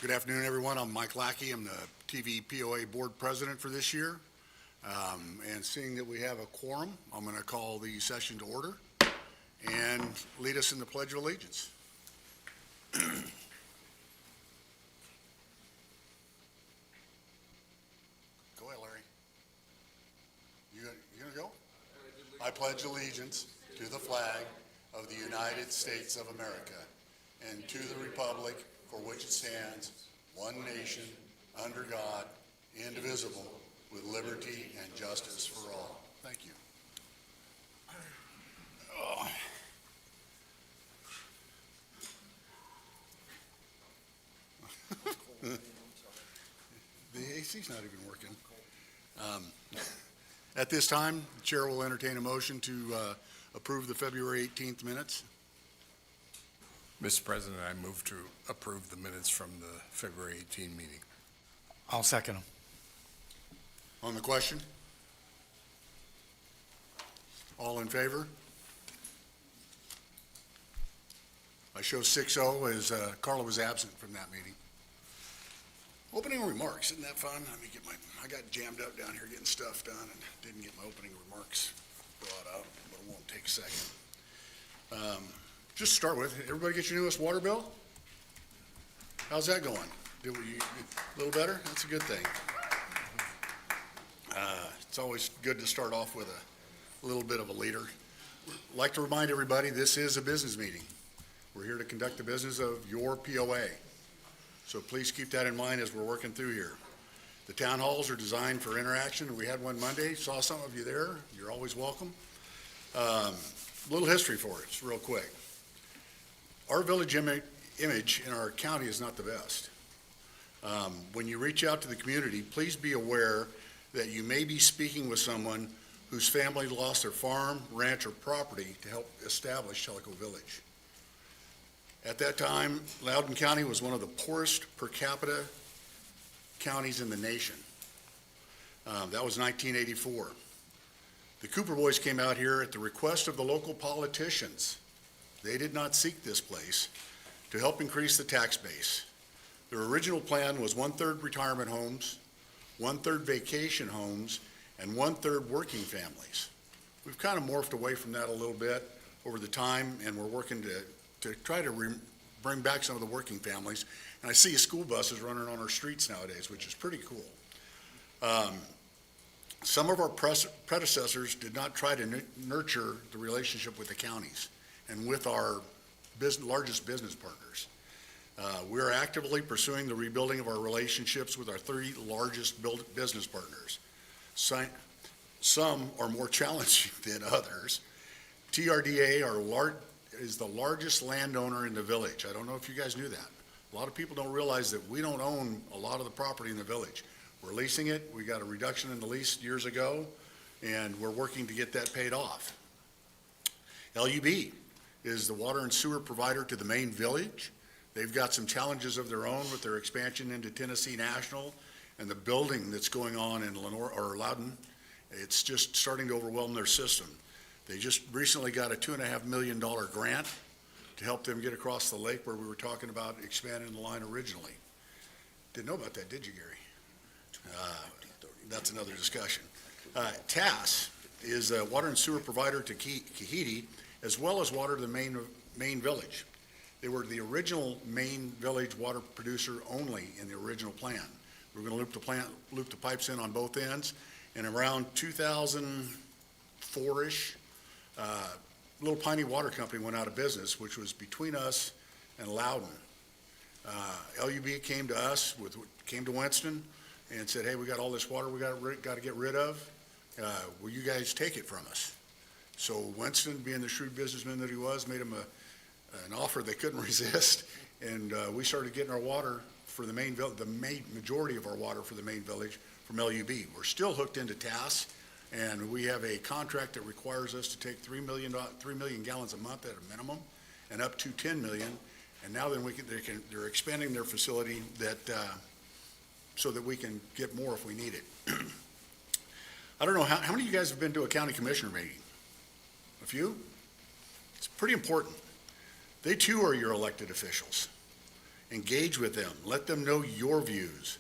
Good afternoon, everyone. I'm Mike Lackey. I'm the TV POA Board President for this year. And seeing that we have a quorum, I'm going to call the session to order and lead us in the Pledge of Allegiance. Go ahead, Larry. You going to go? I pledge allegiance to the flag of the United States of America and to the republic for which it stands, one nation, under God, indivisible, with liberty and justice for all. Thank you. Oh. The AC's not even working. At this time, the chair will entertain a motion to approve the February 18th minutes. Mr. President, I move to approve the minutes from the February 18 meeting. I'll second them. On the question? All in favor? I show 6-0 as Carla was absent from that meeting. Opening remarks, isn't that fun? I got jammed up down here getting stuff done and didn't get my opening remarks brought up, but it won't take a second. Just to start with, everybody get your newest water bill? How's that going? A little better? That's a good thing. It's always good to start off with a little bit of a leader. I'd like to remind everybody, this is a business meeting. We're here to conduct the business of your POA. So please keep that in mind as we're working through here. The town halls are designed for interaction. We had one Monday, saw some of you there. You're always welcome. A little history for us, real quick. Our village image in our county is not the best. When you reach out to the community, please be aware that you may be speaking with someone whose family lost their farm, ranch, or property to help establish Tellico Village. At that time, Loudoun County was one of the poorest per capita counties in the nation. That was 1984. The Cooper boys came out here at the request of the local politicians. They did not seek this place to help increase the tax base. Their original plan was 1/3 retirement homes, 1/3 vacation homes, and 1/3 working families. We've kind of morphed away from that a little bit over the time, and we're working to try to bring back some of the working families. And I see school buses running on our streets nowadays, which is pretty cool. Some of our predecessors did not try to nurture the relationship with the counties and with our largest business partners. We are actively pursuing the rebuilding of our relationships with our 3 largest business partners. Some are more challenging than others. TRDA is the largest landowner in the village. I don't know if you guys knew that. A lot of people don't realize that we don't own a lot of the property in the village. We're leasing it. We got a reduction in the lease years ago, and we're working to get that paid off. LUB is the water and sewer provider to the main village. They've got some challenges of their own with their expansion into Tennessee National and the building that's going on in Loudoun. It's just starting to overwhelm their system. They just recently got a $2.5 million grant to help them get across the lake where we were talking about expanding the line originally. Didn't know about that, did you, Gary? That's another discussion. TAS is a water and sewer provider to Kahiti, as well as water to the main village. They were the original main village water producer only in the original plan. We were going to loop the pipes in on both ends, and around 2004-ish, Little Piney Water Company went out of business, which was between us and Loudoun. LUB came to us, came to Winston, and said, hey, we got all this water we got to get rid of. Will you guys take it from us? So Winston, being the shrewd businessman that he was, made him an offer they couldn't resist, and we started getting our water for the main majority of our water for the main village from LUB. We're still hooked into TAS, and we have a contract that requires us to take 3 million gallons a month at a minimum, and up to 10 million. And now then they're expanding their facility so that we can get more if we need it. I don't know, how many of you guys have been to a county commissioner meeting? A few? It's pretty important. They too are your elected officials. Engage with them. Let them know your views.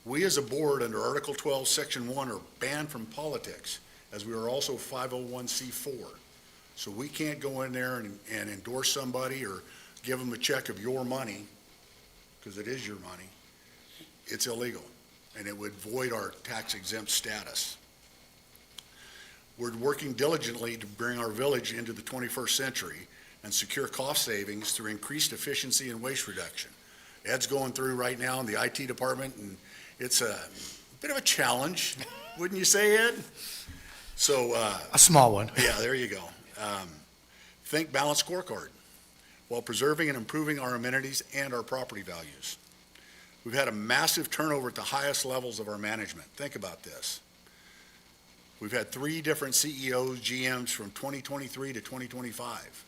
We as a board under Article 12, Section 1 are banned from politics, as we are also 501c4. So we can't go in there and endorse somebody or give them a check of your money, because it is your money. It's illegal, and it would void our tax exempt status. We're working diligently to bring our village into the 21st century and secure cost savings through increased efficiency and waste reduction. Ed's going through right now in the IT department, and it's a bit of a challenge, wouldn't you say, Ed? So, A small one. yeah, there you go. Think balanced scorecard while preserving and improving our amenities and our property values. We've had a massive turnover at the highest levels of our management. Think about this. We've had 3 different CEOs, GMs from 2023 to 2025.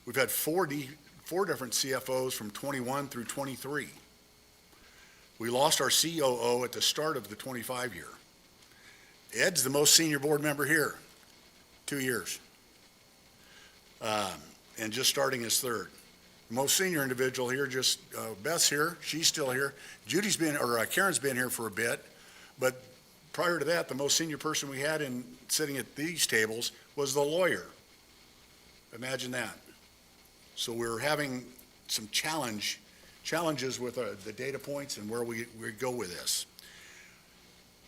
We've had 4 different CFOs from 21 through 23. We lost our COO at the start of the 25 year. Ed's the most senior board member here, 2 years. And just starting his 3rd. The most senior individual here, just Beth's here, she's still here. Karen's been here for a bit, but prior to that, the most senior person we had sitting at these tables was the lawyer. Imagine that. So we're having some challenges with the data points and where we go with this.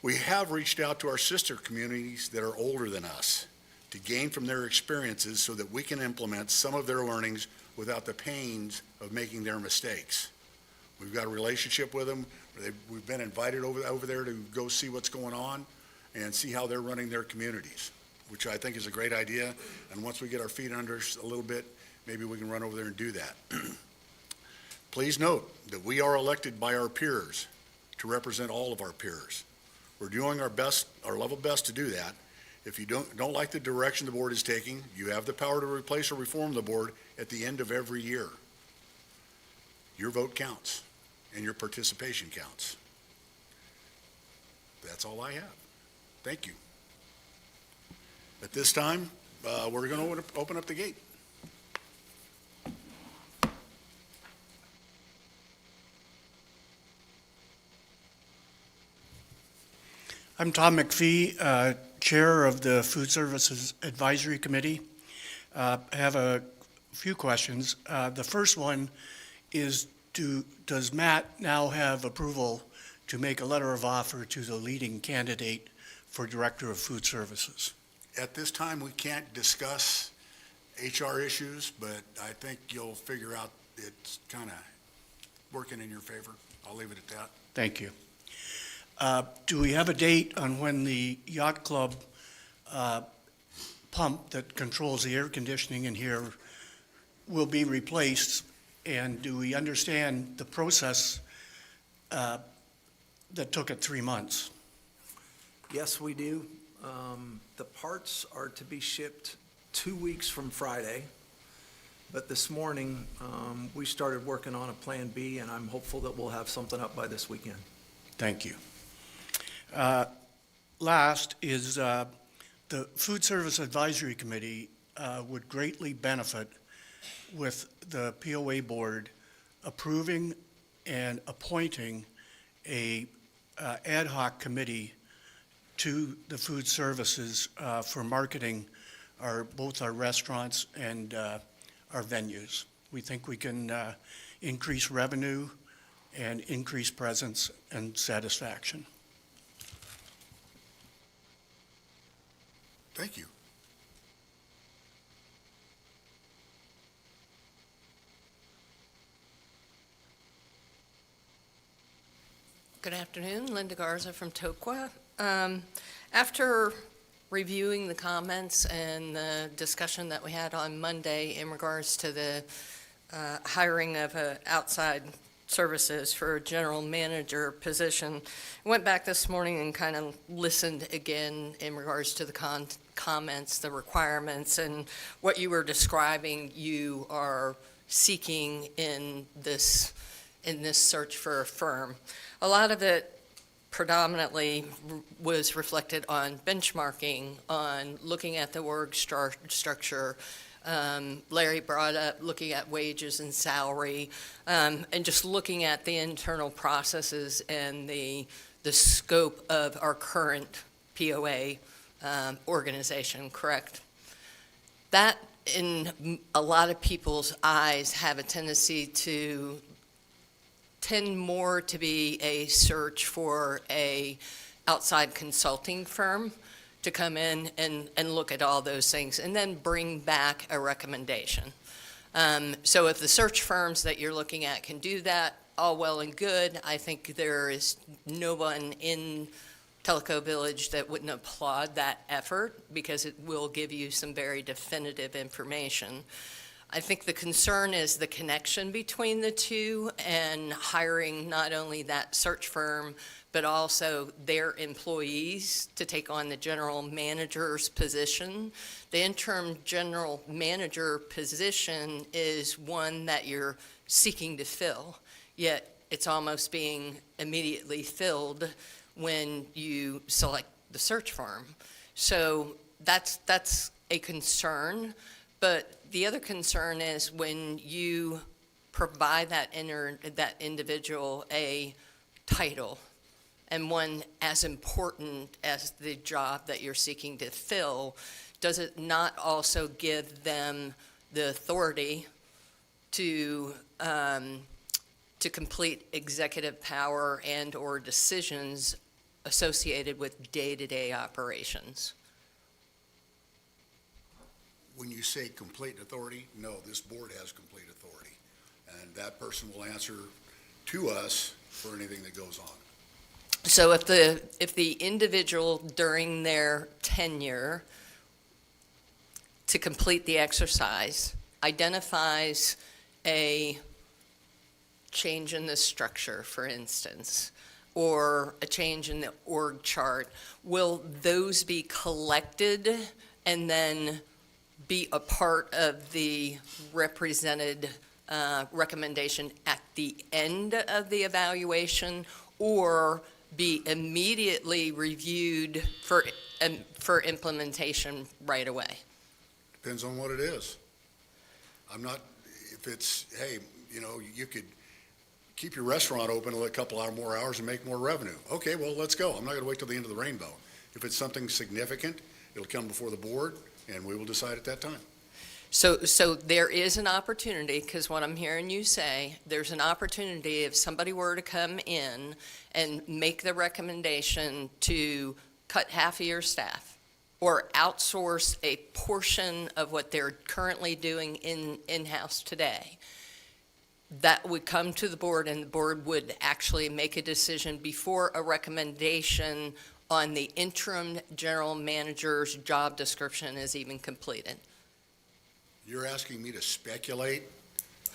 We have reached out to our sister communities that are older than us to gain from their experiences so that we can implement some of their learnings without the pains of making their mistakes. We've got a relationship with them. We've been invited over there to go see what's going on and see how they're running their communities, which I think is a great idea. And once we get our feet under us a little bit, maybe we can run over there and do that. Please note that we are elected by our peers to represent all of our peers. We're doing our best, our level best to do that. If you don't like the direction the board is taking, you have the power to replace or reform the board at the end of every year. Your vote counts and your participation counts. That's all I have. Thank you. At this time, we're going to open up the gate. I'm Tom McPhee, Chair of the Food Services Advisory Committee. I have a few questions. The first one is, does Matt now have approval to make a letter of offer to the leading candidate for Director of Food Services? At this time, we can't discuss HR issues, but I think you'll figure out it's kind of working in your favor. I'll leave it at that. Thank you. Do we have a date on when the yacht club pump that controls the air conditioning in here will be replaced? And do we understand the process that took it 3 months? Yes, we do. The parts are to be shipped 2 weeks from Friday, but this morning, we started working on a Plan B, and I'm hopeful that we'll have something up by this weekend. Thank you. Last is the Food Service Advisory Committee would greatly benefit with the POA Board approving and appointing a ad hoc committee to the food services for marketing both our restaurants and our venues. We think we can increase revenue and increase presence and satisfaction. Thank you. Good afternoon, Linda Garza from Toqua. After reviewing the comments and the discussion that we had on Monday in regards to the hiring of outside services for a general manager position, I went back this morning and kind of listened again in regards to the comments, the requirements, and what you were describing you are seeking in this search for a firm. A lot of it predominantly was reflected on benchmarking, on looking at the org structure, Larry brought up looking at wages and salary, and just looking at the internal processes and the scope of our current POA organization, correct? That, in a lot of people's eyes, have a tendency to tend more to be a search for a outside consulting firm to come in and look at all those things and then bring back a recommendation. So if the search firms that you're looking at can do that, all well and good. I think there is no one in Telco Village that wouldn't applaud that effort, because it will give you some very definitive information. I think the concern is the connection between the two and hiring not only that search firm, but also their employees to take on the general manager's position. The interim general manager position is one that you're seeking to fill, yet it's almost being immediately filled when you select the search firm. So that's a concern. But the other concern is when you provide that individual a title, and one as important as the job that you're seeking to fill, does it not also give them the authority to complete executive power and/or decisions associated with day-to-day operations? When you say complete authority, no, this board has complete authority. And that person will answer to us for anything that goes on. So if the individual during their tenure to complete the exercise identifies a change in the structure, for instance, or a change in the org chart, will those be collected and then be a part of the represented recommendation at the end of the evaluation, or be immediately reviewed for implementation right away? Depends on what it is. If it's, hey, you could keep your restaurant open a couple more hours and make more revenue. Okay, well, let's go. I'm not gonna wait till the end of the rainbow. If it's something significant, it'll come before the board, and we will decide at that time. So there is an opportunity, because what I'm hearing you say, there's an opportunity if somebody were to come in and make the recommendation to cut half of your staff or outsource a portion of what they're currently doing in-house today, that would come to the board, and the board would actually make a decision before a recommendation on the interim general manager's job description is even completed. You're asking me to speculate?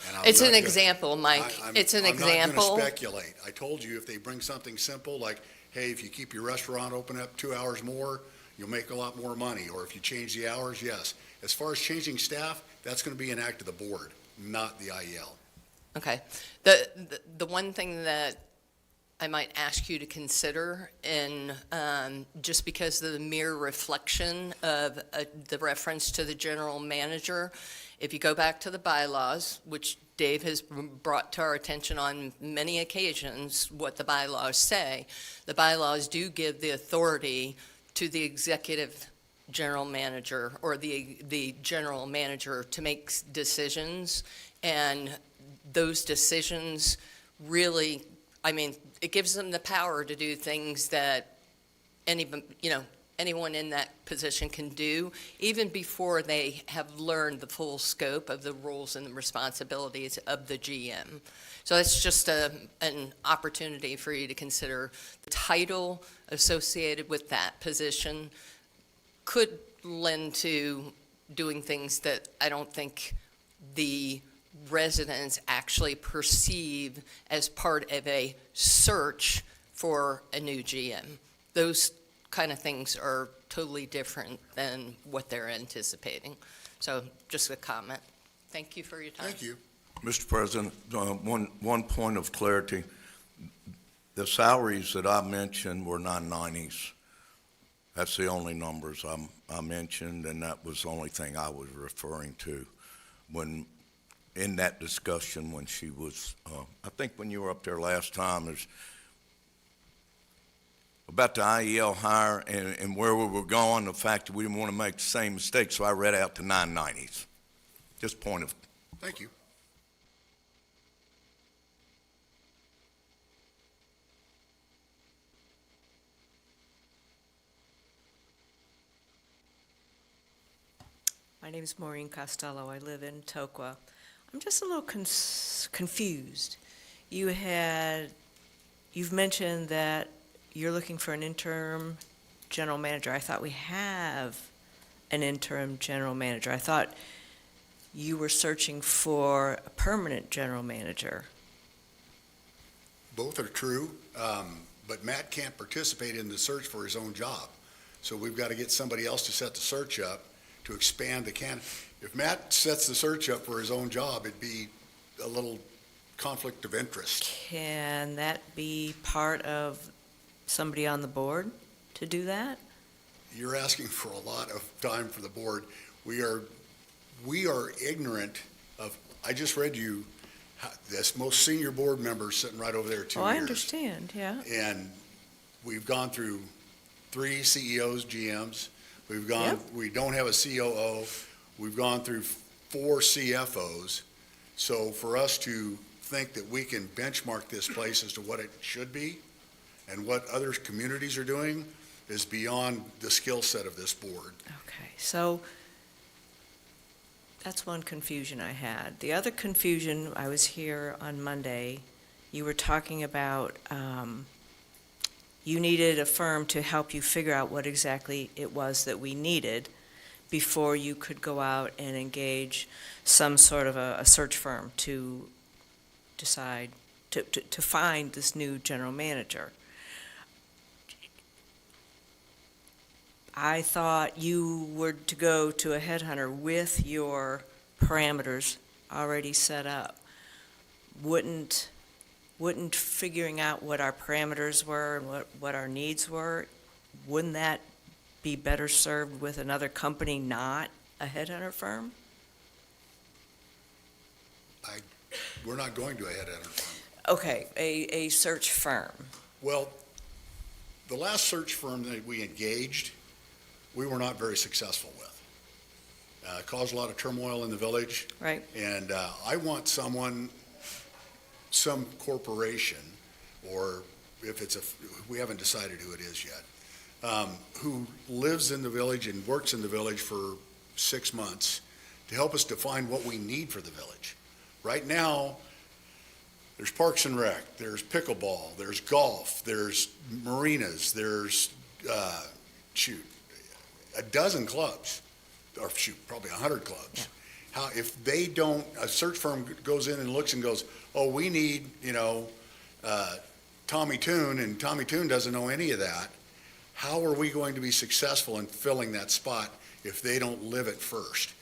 And I'm It's not an gonna- example, Mike. It's an I'm not example. gonna speculate. I told you if they bring something simple like, hey, if you keep your restaurant open up 2 hours more, you'll make a lot more money. Or if you change the hours, yes. As far as changing staff, that's gonna be an act of the board, not the IEL. Okay. The one thing that I might ask you to consider, and just because of the mere reflection of the reference to the general manager, if you go back to the bylaws, which Dave has brought to our attention on many occasions, what the bylaws say, the bylaws do give the authority to the executive general manager or the general manager to make decisions, and those decisions really, it gives them the power to do things that anyone in that position can do, even before they have learned the full scope of the roles and the responsibilities of the GM. So it's just an opportunity for you to consider the title associated with that position could lend to doing things that I don't think the residents actually perceive as part of a search for a new GM. Those kind of things are totally different than what they're anticipating. So just a comment. Thank you for your time. Thank you. Mr. President, one point of clarity. The salaries that I mentioned were 990s. That's the only numbers I mentioned, and that was the only thing I was referring to when, in that discussion when she was, I think when you were up there last time, is about the IEL hire and where we were going, the fact that we didn't want to make the same mistake, so I read out the 990s. Just point of. Thank you. My name is Maureen Costello. I live in Toqua. I'm just a little confused. You've mentioned that you're looking for an interim general manager. I thought we have an interim general manager. I thought you were searching for a permanent general manager. Both are true, but Matt can't participate in the search for his own job. So we've got to get somebody else to set the search up to expand the can. If Matt sets the search up for his own job, it'd be a little conflict of interest. Can that be part of somebody on the board to do that? You're asking for a lot of time for the board. We are ignorant of, I just read you, this most senior board member sitting right over there, 2 Oh, years. I understand, yeah. And we've gone through 3 CEOs, GMs. We've gone, Yep. we don't have a COO. We've gone through 4 CFOs. So for us to think that we can benchmark this place as to what it should be and what other communities are doing is beyond the skill set of this board. Okay, so that's one confusion I had. The other confusion, I was here on Monday, you were talking about you needed a firm to help you figure out what exactly it was that we needed before you could go out and engage some sort of a search firm to decide, to find this new general manager. I thought you were to go to a headhunter with your parameters already set up. Wouldn't figuring out what our parameters were and what our needs were, wouldn't that be better served with another company, not a headhunter firm? We're not going to a headhunter firm. Okay, a search firm. Well, the last search firm that we engaged, we were not very successful with. Caused a lot of turmoil in the village. Right. And I want someone, some corporation, or if it's we haven't decided who it is yet, who lives in the village and works in the village for 6 months to help us define what we need for the village. Right now, there's Parks and Rec, there's pickleball, there's golf, there's marinas, there's, a dozen clubs, or probably 100 clubs. Yeah. How, if they don't, a search firm goes in and looks and goes, oh, we need, Tommy Toon, and Tommy Toon doesn't know any of that, how are we going to be successful in filling that spot if they don't live it first?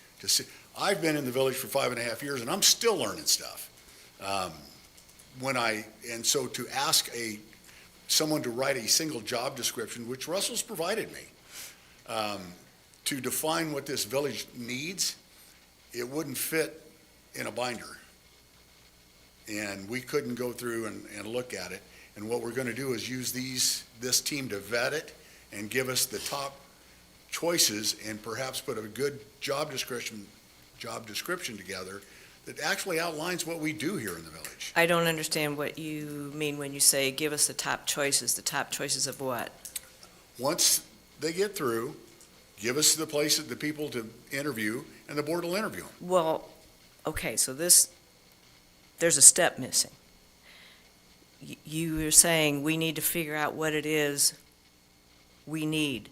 I've been in the village for 5.5 years, and I'm still learning stuff. And so to ask someone to write a single job description, which Russell's provided me, to define what this village needs, it wouldn't fit in a binder. And we couldn't go through and look at it. And what we're going to do is use this team to vet it and give us the top choices and perhaps put a good job description together that actually outlines what we do here in the village. I don't understand what you mean when you say, give us the top choices. The top choices of what? Once they get through, give us the people to interview, and the board will interview them. Well, okay, so there's a step missing. You are saying we need to figure out what it is we need,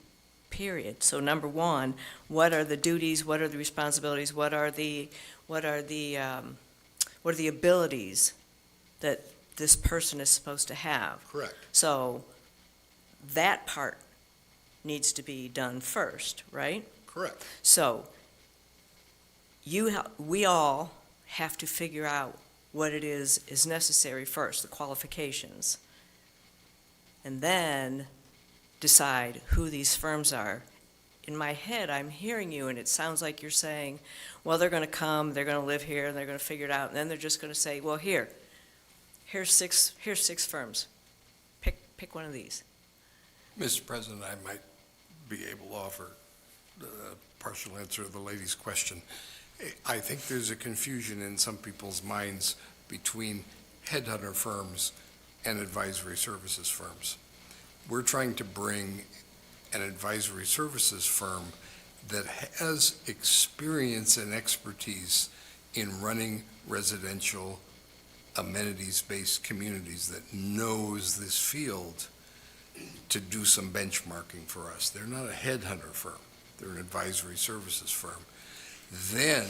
period. So number one, what are the duties, what are the responsibilities, what are the abilities that this person is supposed to have? Correct. So that part needs to be done first, right? Correct. So we all have to figure out what it is necessary first, the qualifications. And then decide who these firms are. In my head, I'm hearing you, and it sounds like you're saying, well, they're going to come, they're going to live here, and they're going to figure it out, and then they're just going to say, well, here's six firms. Pick one of these. Mr. President, I might be able to offer a partial answer to the lady's question. I think there's a confusion in some people's minds between headhunter firms and advisory services firms. We're trying to bring an advisory services firm that has experience and expertise in running residential amenities-based communities, that knows this field, to do some benchmarking for us. They're not a headhunter firm. They're an advisory services firm. Then,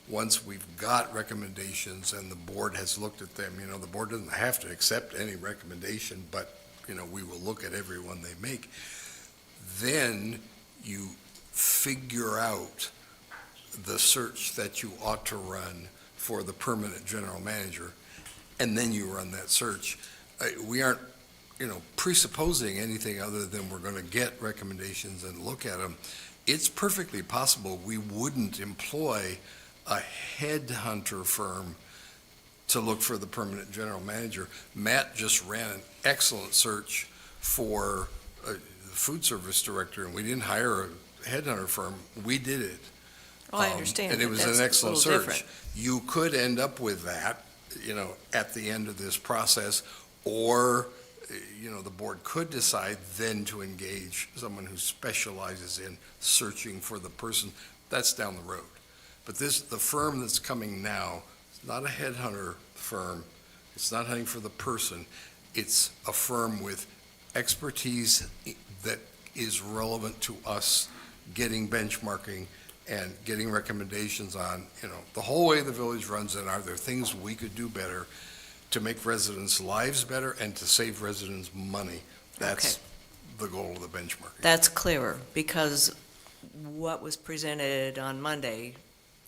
once we've got recommendations and the board has looked at them, the board doesn't have to accept any recommendation, but, we will look at every one they make. Then you figure out the search that you ought to run for the permanent general manager, and then you run that search. We aren't, presupposing anything other than we're going to get recommendations and look at them. It's perfectly possible we wouldn't employ a headhunter firm to look for the permanent general manager. Matt just ran an excellent search for the food service director, and we didn't hire a headhunter firm. We did it. Oh, I understand. And it but was that's an a excellent little search. different. You could end up with that, at the end of this process, or, the board could decide then to engage someone who specializes in searching for the person. That's down the road. But the firm that's coming now, it's not a headhunter firm. It's not hunting for the person. It's a firm with expertise that is relevant to us getting benchmarking and getting recommendations on, the whole way the village runs, and are there things we could do better to make residents' lives better and to save residents money? That's the goal of the benchmarking. That's clearer, because what was presented on Monday,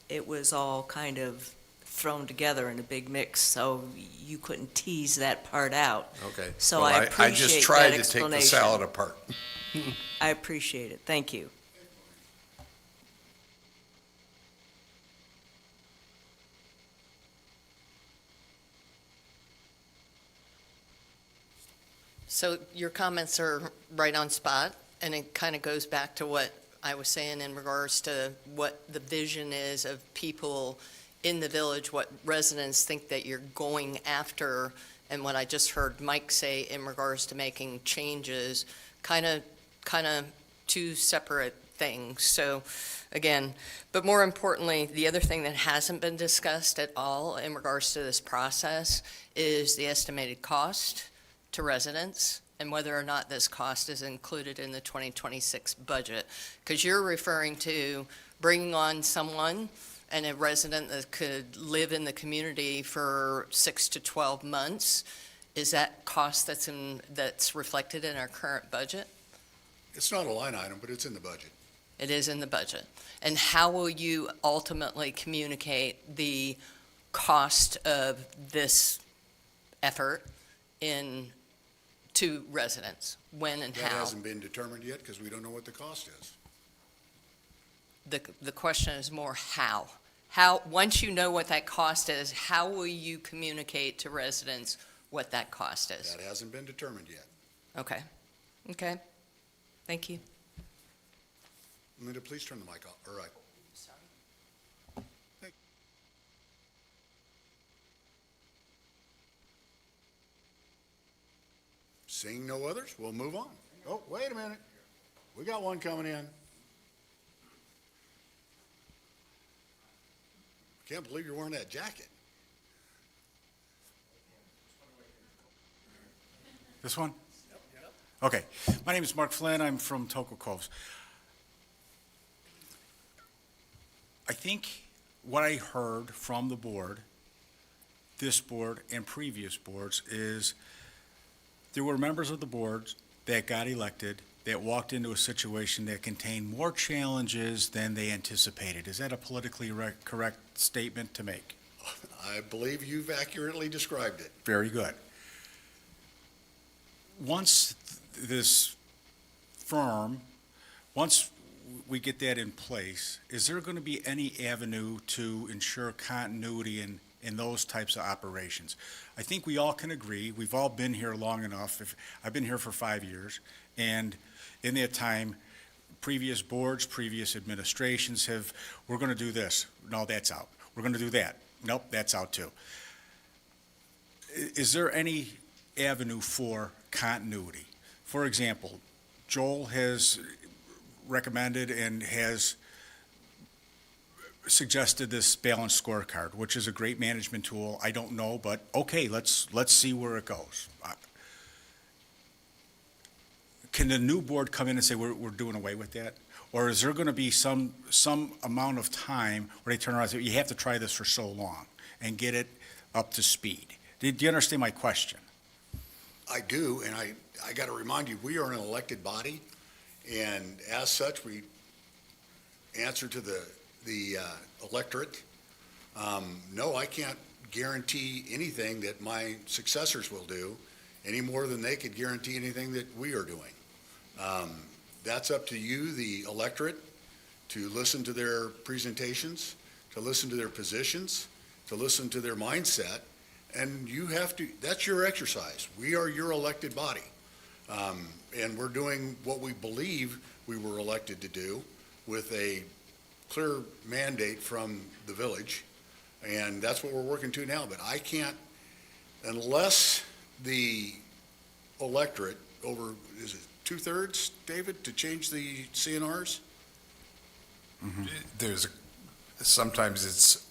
it was all kind of thrown together in a big mix, so you couldn't tease that part out. Okay. So Well, I I just appreciate tried that to take the explanation. salad apart. I appreciate it. Thank you. So your comments are right on spot, and it kind of goes back to what I was saying in regards to what the vision is of people in the village, what residents think that you're going after, and what I just heard Mike say in regards to making changes, kind of two separate things. So again, but more importantly, the other thing that hasn't been discussed at all in regards to this process is the estimated cost to residents, and whether or not this cost is included in the 2026 budget. Because you're referring to bringing on someone and a resident that could live in the community for 6 to 12 months. Is that cost that's reflected in our current budget? It's not a line item, but it's in the budget. It is in the budget. And how will you ultimately communicate the cost of this effort to residents? When and That how? hasn't been determined yet because we don't know what the cost is. The question is more how. How, once you know what that cost is, how will you communicate to residents what that cost is? That hasn't been determined yet. Okay. Thank you. Linda, please turn the mic off. All right. Seeing no others, we'll move on. Oh, wait a minute. We got one coming in. Can't believe you're wearing that jacket. This one? Okay. My name is Mark Flynn. I'm from Toco Coves. I think what I heard from the board, this board and previous boards, is there were members of the board that got elected that walked into a situation that contained more challenges than they anticipated. Is that a politically correct statement to make? I believe you've accurately described it. Very good. Once this firm, once we get that in place, is there going to be any avenue to ensure continuity in those types of operations? I think we all can agree, we've all been here long enough. I've been here for 5 years, and in that time, previous boards, previous administrations we're going to do this. No, that's out. We're going to do that. Nope, that's out too. Is there any avenue for continuity? For example, Joel has recommended and has suggested this balanced scorecard, which is a great management tool. I don't know, but okay, let's see where it goes. Can the new board come in and say, we're doing away with that? Or is there going to be some amount of time where they turn around and say, you have to try this for so long and get it up to speed? Do you understand my question? I do, and I got to remind you, we are an elected body, and as such, we answer to the electorate. No, I can't guarantee anything that my successors will do any more than they could guarantee anything that we are doing. That's up to you, the electorate, to listen to their presentations, to listen to their positions, to listen to their mindset, and you have to, that's your exercise. We are your elected body, and we're doing what we believe we were elected to do with a clear mandate from the village, and that's what we're working to now. But I can't, unless the electorate over, is it 2/3, David, to change the CNRs? Sometimes it's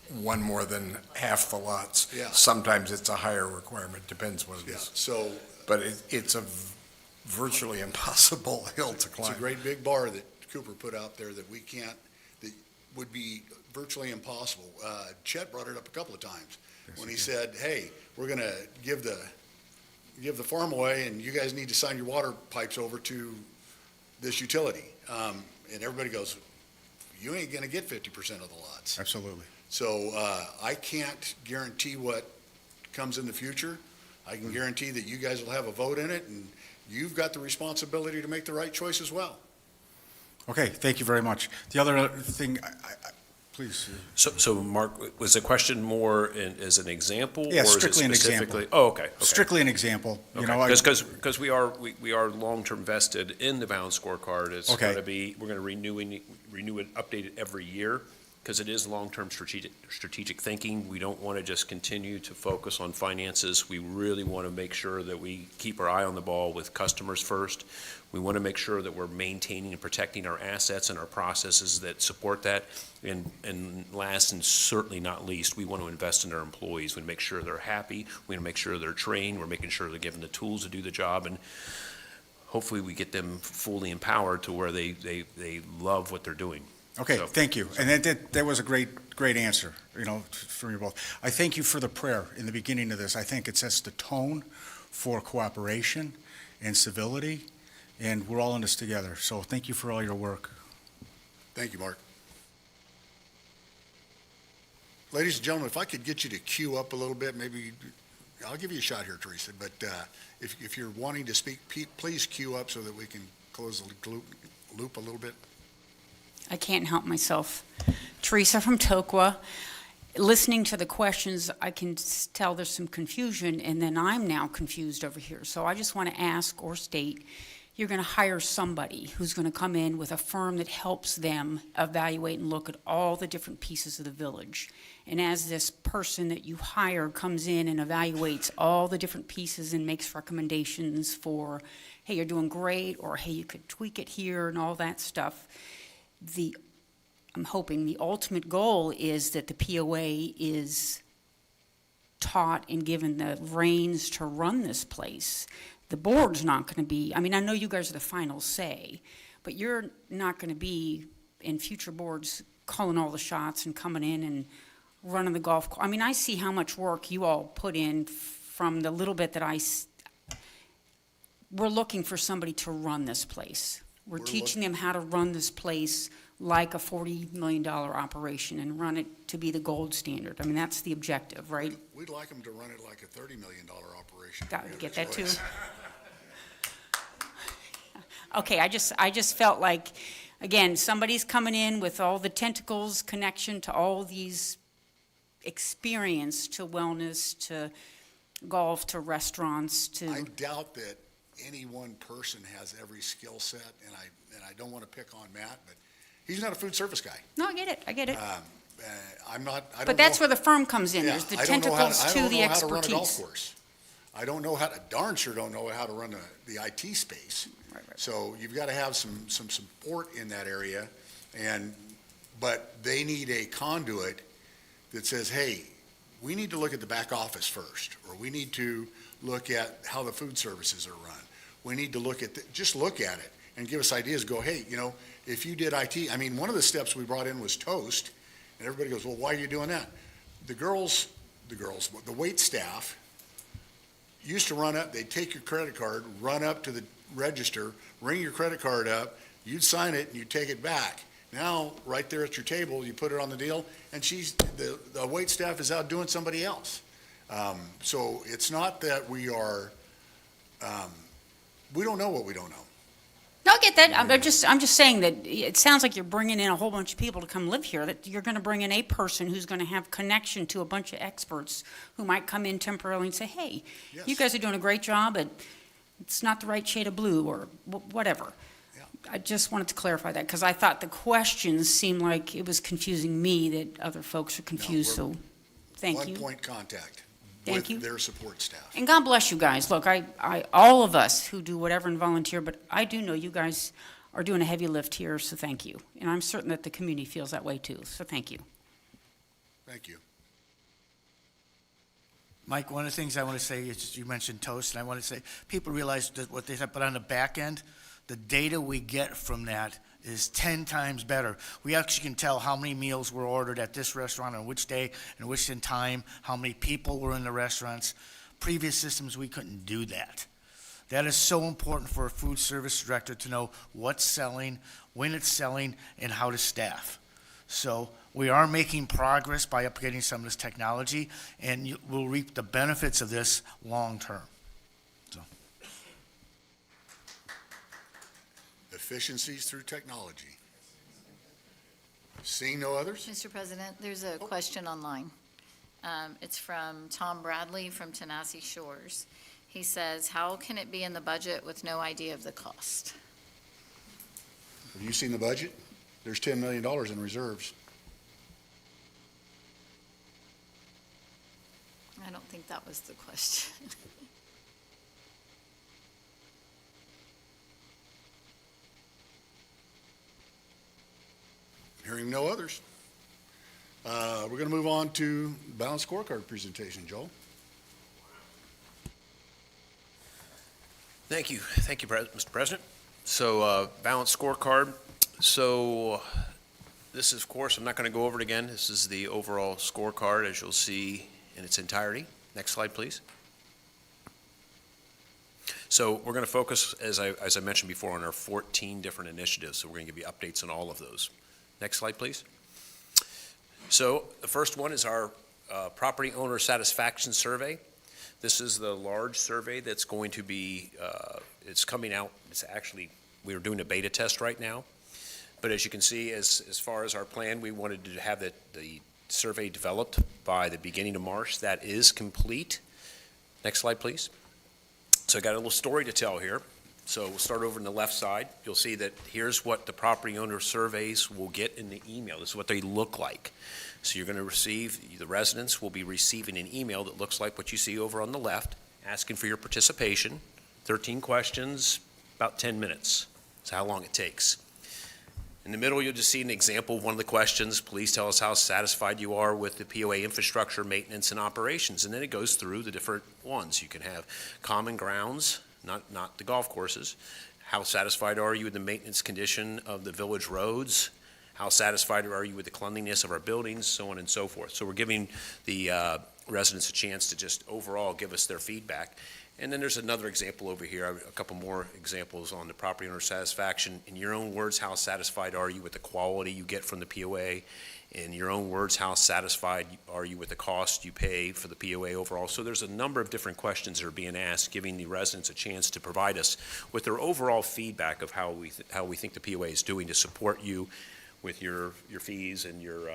one more than half the lots. Yeah. Sometimes it's a higher requirement, depends what it Yeah, is. so But it's a virtually impossible hill to it's a climb. great big bar that Cooper put out there that we can't, that would be virtually impossible. Chet brought it up a couple of times when he said, hey, we're going to give the farm away and you guys need to sign your water pipes over to this utility. And everybody goes, you ain't going to get 50% of the lots. Absolutely. So I can't guarantee what comes in the future. I can guarantee that you guys will have a vote in it, and you've got the responsibility to make the right choice as well. Okay, thank you very much. The other thing, please. So, Mark, was the question more as an example? Yeah, or is it strictly an example. specifically? Oh, okay. Strictly an example, you know. Because we are long-term vested in the balanced scorecard. It's Okay. going to be, we're going to renew it, update it every year, because it is long-term strategic thinking. We don't want to just continue to focus on finances. We really want to make sure that we keep our eye on the ball with customers first. We want to make sure that we're maintaining and protecting our assets and our processes that support that. And last and certainly not least, we want to invest in our employees. We want to make sure they're happy. We want to make sure they're trained. We're making sure they're given the tools to do the job. And hopefully we get them fully empowered to where they love what they're doing. Okay, So- thank you. And that was a great answer, you know, from you both. I thank you for the prayer in the beginning of this. I think it sets the tone for cooperation and civility, and we're all in this together. So thank you for all your work. Thank you, Mark. Ladies and gentlemen, if I could get you to queue up a little bit, maybe, I'll give you a shot here, Teresa, but if you're wanting to speak, please queue up so that we can close the loop a little bit. I can't help myself. Teresa from Tokwa. Listening to the questions, I can tell there's some confusion, and then I'm now confused over here. So I just want to ask or state, you're going to hire somebody who's going to come in with a firm that helps them evaluate and look at all the different pieces of the village. And as this person that you hire comes in and evaluates all the different pieces and makes recommendations for, hey, you're doing great, or hey, you could tweak it here and all that stuff, I'm hoping the ultimate goal is that the POA is taught and given the reins to run this place. The board's not going to be, I mean, I know you guys are the final say, but you're not going to be in future boards calling all the shots and coming in and running the golf course. I mean, I see how much work you all put in from the little bit that we're looking for somebody to run this place. We're teaching them how to run this place like a $40 million operation and run it to be the gold standard. I mean, that's the objective, right? We'd like them to run it like a $30 million operation. Got to get that too. Okay, I just felt like, again, somebody's coming in with all the tentacles, connection to all these experience, to wellness, to golf, to restaurants, I to, doubt that any one person has every skill set, and I don't want to pick on Matt, but he's not a food service guy. no, I get it. I'm not, I don't know. But that's where the firm comes in, Yeah, there's the I don't know how tentacles to the I don't know how to run a golf expertise. course. I don't know how to, darn sure don't know how to run the IT space. Right. So you've got to have some support in that area, but they need a conduit that says, hey, we need to look at the back office first, or we need to look at how the food services are run. We need to look at, just look at it and give us ideas, go, hey, if you did IT, I mean, one of the steps we brought in was toast, and everybody goes, well, why are you doing that? The wait staff used to run up, they'd take your credit card, run up to the register, ring your credit card up, you'd sign it, and you'd take it back. Now, right there at your table, you put it on the deal, and the wait staff is out doing somebody else. So it's not that we don't know what we don't know. No, I get that, I'm just saying that it sounds like you're bringing in a whole bunch of people to come live here, that you're gonna bring in a person who's gonna have connection to a bunch of experts who might come in temporarily and say, hey, you Yes. guys are doing a great job, but it's not the right shade of blue, or whatever. Yeah. I just wanted to clarify that, because I thought the questions seemed like it was confusing me that other folks are confused, we're so, thank you. One-point contact Thank you. with their support staff. And God bless you guys. Look, all of us who do whatever and volunteer, but I do know you guys are doing a heavy lift here, so thank you. And I'm certain that the community feels that way too, so thank you. Thank you. Mike, one of the things I want to say is, you mentioned toast, and I want to say, people realize that what they said, but on the back end, the data we get from that is 10 times better. We actually can tell how many meals were ordered at this restaurant on which day and which in time, how many people were in the restaurants. Previous systems, we couldn't do that. That is so important for a food service director to know what's selling, when it's selling, and how to staff. So we are making progress by upgrading some of this technology, and we'll reap the benefits of this long-term. Efficiencies through technology. Seeing no others? Mr. President, there's a question online. It's from Tom Bradley from Tanasi Shores. He says, how can it be in the budget with no idea of the cost? Have you seen the budget? There's $10 million in reserves. I don't think that was the question. Hearing no others. We're going to move on to balanced scorecard presentation. Joel? Thank you, Mr. President. So, balanced scorecard. So, this is, of course, I'm not going to go over it again. This is the overall scorecard, as you'll see in its entirety. Next slide, please. So, we're going to focus, as I mentioned before, on our 14 different initiatives. So, we're going to give you updates on all of those. Next slide, please. So, the first one is our property owner satisfaction survey. This is the large survey that's going to be, it's coming out, it's actually, we're doing a beta test right now. But as you can see, as far as our plan, we wanted to have the survey developed by the beginning of March. That is complete. Next slide, please. So I got a little story to tell here. So we'll start over on the left side. You'll see that here's what the property owner surveys will get in the email. This is what they look like. So you're going to receive, the residents will be receiving an email that looks like what you see over on the left, asking for your participation. 13 questions, about 10 minutes. That's how long it takes. In the middle, you'll just see an example of one of the questions. Please tell us how satisfied you are with the POA infrastructure, maintenance, and operations. And then it goes through the different ones. You can have common grounds, not the golf courses. How satisfied are you with the maintenance condition of the village roads? How satisfied are you with the cleanliness of our buildings, so on and so forth. So we're giving the residents a chance to just overall give us their feedback. And then there's another example over here, a couple more examples on the property owner satisfaction. In your own words, how satisfied are you with the quality you get from the POA? In your own words, how satisfied are you with the cost you pay for the POA overall? So there's a number of different questions that are being asked, giving the residents a chance to provide us with their overall feedback of how we think the POA is doing to support you with your fees and your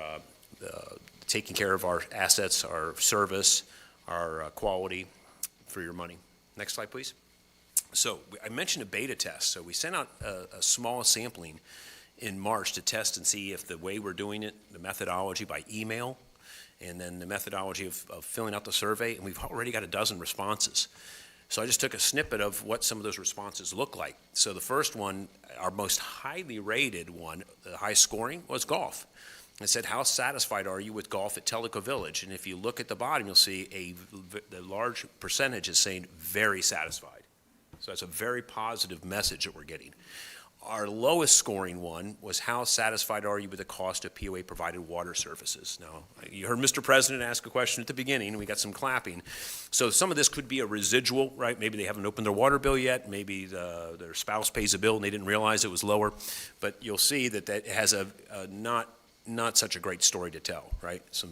taking care of our assets, our service, our quality for your money. Next slide, please. So I mentioned a beta test. So we sent out a small sampling in March to test and see if the way we're doing it, the methodology by email, and then the methodology of filling out the survey, and we've already got a dozen responses. So I just took a snippet of what some of those responses look like. So the first one, our most highly rated one, the high scoring, was golf. It said, how satisfied are you with golf at Tellico Village? And if you look at the bottom, you'll see the large percentage is saying very satisfied. So that's a very positive message that we're getting. Our lowest scoring one was, how satisfied are you with the cost of POA provided water services? Now, you heard Mr. President ask a question at the beginning, and we got some clapping. So some of this could be a residual, right? Maybe they haven't opened their water bill yet. Maybe their spouse pays a bill and they didn't realize it was lower. But you'll see that that has a not such a great story to tell, right? So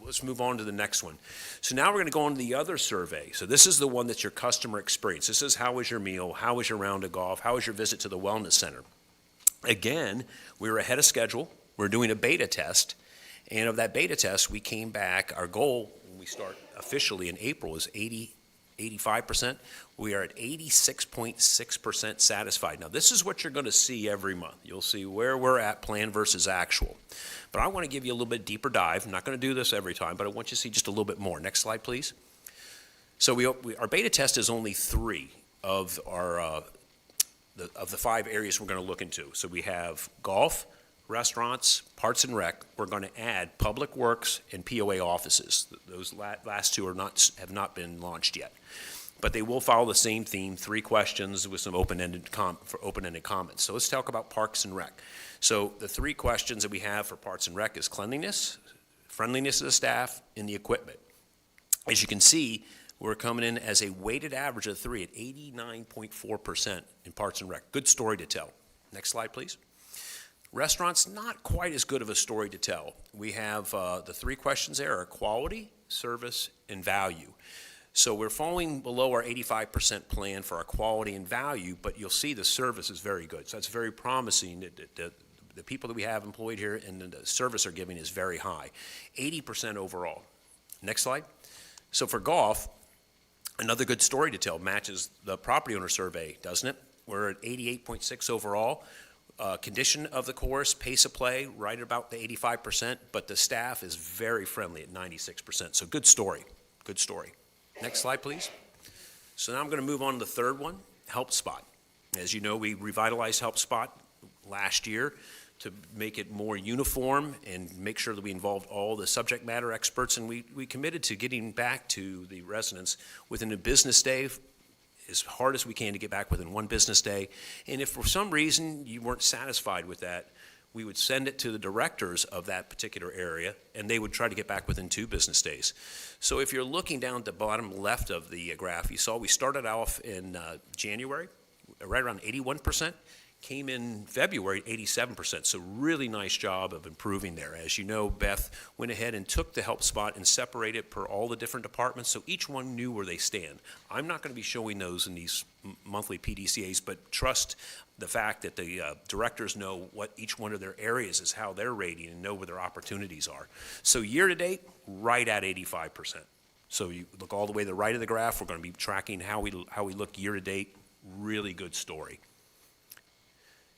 let's move on to the next one. So now we're going to go on to the other survey. So this is the one that's your customer experience. This is, how was your meal? How was your round of golf? How was your visit to the wellness center? Again, we were ahead of schedule. We're doing a beta test. And of that beta test, we came back. Our goal, when we start officially in April, is 85%. We are at 86.6% satisfied. Now, this is what you're going to see every month. You'll see where we're at, plan versus actual. But I want to give you a little bit deeper dive. I'm not going to do this every time, but I want you to see just a little bit more. Next slide, please. So our beta test is only 3 of our the 5 areas we're going to look into. So we have golf, restaurants, parks and rec. We're going to add public works and POA offices. Those last 2 have not been launched yet. But they will follow the same theme, 3 questions with some open-ended comments. So let's talk about parks and rec. So the 3 questions that we have for parks and rec is cleanliness, friendliness of the staff, and the equipment. As you can see, we're coming in as a weighted average of 3 at 89.4% in parks and rec. Good story to tell. Next slide, please. Restaurants, not quite as good of a story to tell. We have the 3 questions there are quality, service, and value. So we're falling below our 85% plan for our quality and value, but you'll see the service is very good. So that's very promising that the people that we have employed here and the service they're giving is very high. 80% overall. Next slide. So for golf, another good story to tell, matches the property owner survey, doesn't it? We're at 88.6 overall. Condition of the course, pace of play, right about the 85%, but the staff is very friendly at 96%. So good story, good story. Next slide, please. So now I'm going to move on to the third one, Help Spot. As you know, we revitalized Help Spot last year to make it more uniform and make sure that we involved all the subject matter experts, and we committed to getting back to the residents within a business day, as hard as we can to get back within 1 business day. And if for some reason you weren't satisfied with that, we would send it to the directors of that particular area, and they would try to get back within 2 business days. So if you're looking down at the bottom left of the graph, you saw we started off in January, right around 81%, came in February at 87%. So really nice job of improving there. As you know, Beth went ahead and took the Help Spot and separated it per all the different departments, so each one knew where they stand. I'm not going to be showing those in these monthly PDCAs, but trust the fact that the directors know what each one of their areas is, how they're rating, and know where their opportunities are. So year to date, right at 85%. So you look all the way to the right of the graph, we're going to be tracking how we look year to date. Really good story.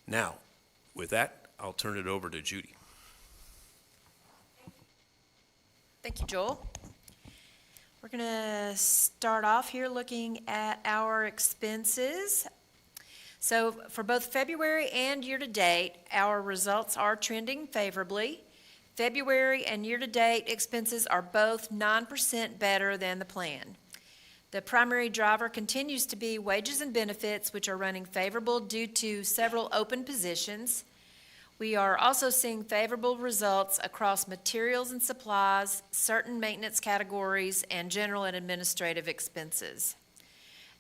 Now, with that, I'll turn it over to Judy. Thank you, Joel. We're going to start off here looking at our expenses. So for both February and year-to-date, our results are trending favorably. February and year-to-date expenses are both 9% better than the plan. The primary driver continues to be wages and benefits, which are running favorable due to several open positions. We are also seeing favorable results across materials and supplies, certain maintenance categories, and general and administrative expenses.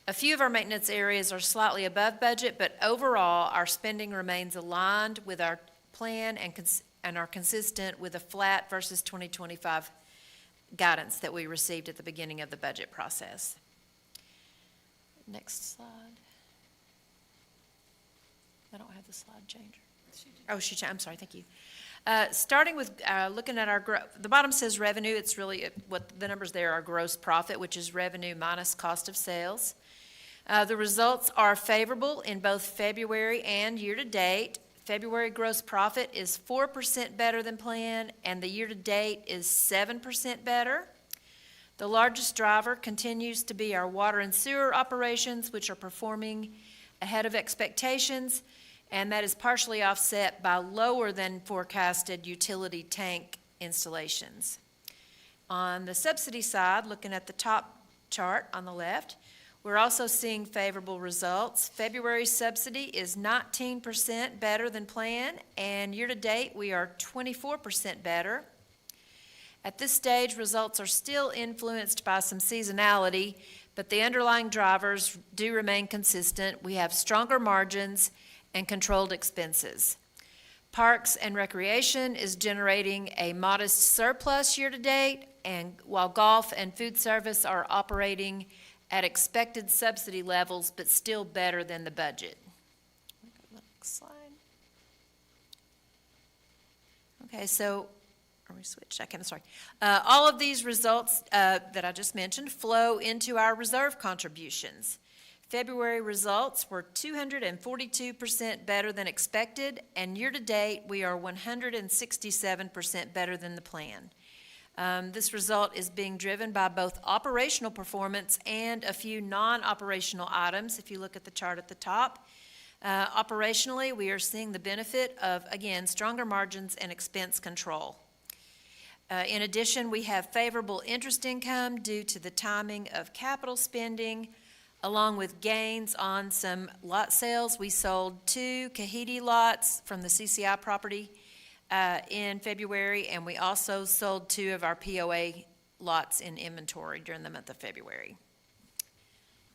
A few of our maintenance areas are slightly above budget, but overall, our spending remains aligned with our plan and are consistent with a flat versus 2025 guidance that we received at the beginning of the budget process. Next slide. I don't have the slide changer. Oh, I'm sorry, thank you. Starting with looking at the bottom says revenue. It's really what the numbers there are gross profit, which is revenue minus cost of sales. The results are favorable in both February and year-to-date. February gross profit is 4% better than planned, and the year-to-date is 7% better. The largest driver continues to be our water and sewer operations, which are performing ahead of expectations, and that is partially offset by lower than forecasted utility tank installations. On the subsidy side, looking at the top chart on the left, we're also seeing favorable results. February subsidy is 19% better than planned, and year-to-date, we are 24% better. At this stage, results are still influenced by some seasonality, but the underlying drivers do remain consistent. We have stronger margins and controlled expenses. Parks and Recreation is generating a modest surplus year-to-date, and while golf and food service are operating at expected subsidy levels, but still better than the budget. Next slide. Okay, so, we switched, I'm sorry. All of these results that I just mentioned flow into our reserve contributions. February results were 242% better than expected, and year-to-date, we are 167% better than the plan. This result is being driven by both operational performance and a few non-operational items. If you look at the chart at the top, operationally, we are seeing the benefit of, again, stronger margins and expense control. In addition, we have favorable interest income due to the timing of capital spending, along with gains on some lot sales. We sold 2 Kahiti lots from the CCI property in February, and we also sold 2 of our POA lots in inventory during the month of February.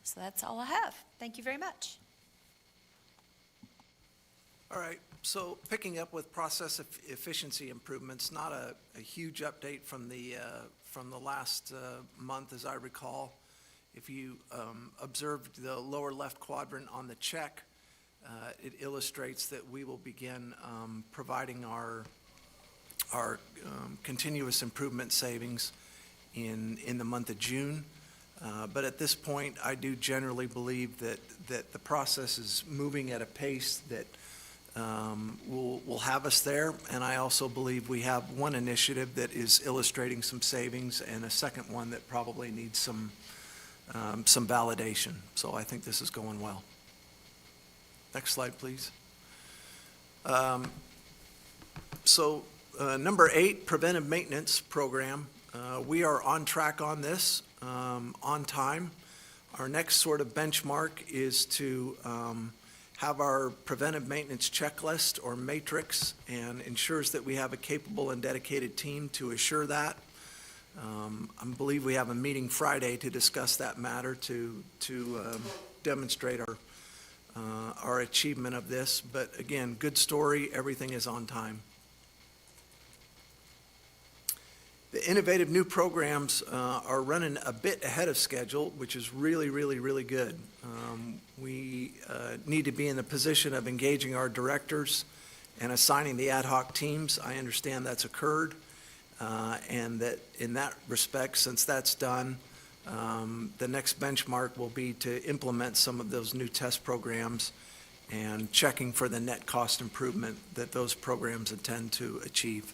So that's all I have. Thank you very much. All right, so picking up with process efficiency improvements, not a huge update from the last month, as I recall. If you observed the lower left quadrant on the check, it illustrates that we will begin providing our continuous improvement savings in the month of June. But at this point, I do generally believe that the process is moving at a pace that will have us there. And I also believe we have one initiative that is illustrating some savings and a second one that probably needs some validation. So I think this is going well. Next slide, please. Number 8, preventive maintenance program. We are on track on this, on time. Our next sort of benchmark is to have our preventive maintenance checklist or matrix, and ensures that we have a capable and dedicated team to assure that. I believe we have a meeting Friday to discuss that matter to demonstrate our achievement of this. But again, good story, everything is on time. The innovative new programs are running a bit ahead of schedule, which is really, really, really good. We need to be in the position of engaging our directors and assigning the ad hoc teams. I understand that's occurred, and that in that respect, since that's done, the next benchmark will be to implement some of those new test programs and checking for the net cost improvement that those programs intend to achieve.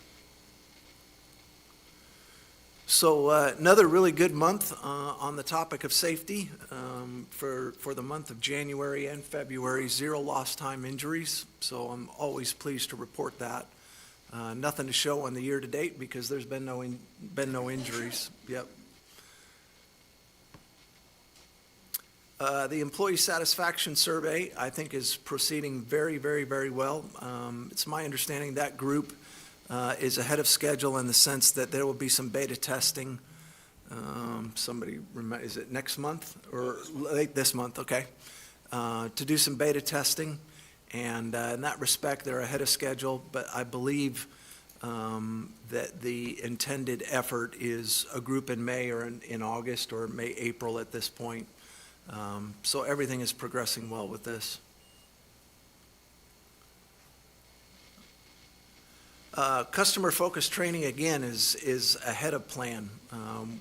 So another really good month on the topic of safety for the month of January and February, 0 lost time injuries. So I'm always pleased to report that. Nothing to show on the year-to-date because there's been no injuries. Yep. The employee satisfaction survey, I think, is proceeding very, very, very well. It's my understanding that group is ahead of schedule in the sense that there will be some beta testing. Is it next month or late this month? Okay. To do some beta testing. And in that respect, they're ahead of schedule, but I believe that the intended effort is a group in May or in August or May, April at this point. So everything is progressing well with this. Customer-focused training, again, is ahead of plan.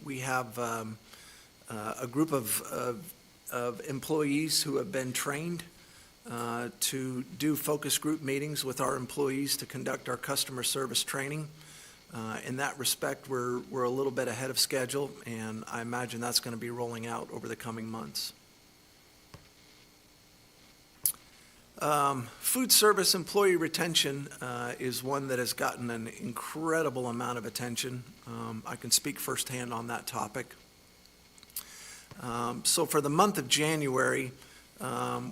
We have a group of employees who have been trained to do focus group meetings with our employees to conduct our customer service training. In that respect, we're a little bit ahead of schedule, and I imagine that's going to be rolling out over the coming months. Food service employee retention is one that has gotten an incredible amount of attention. I can speak firsthand on that topic. So for the month of January,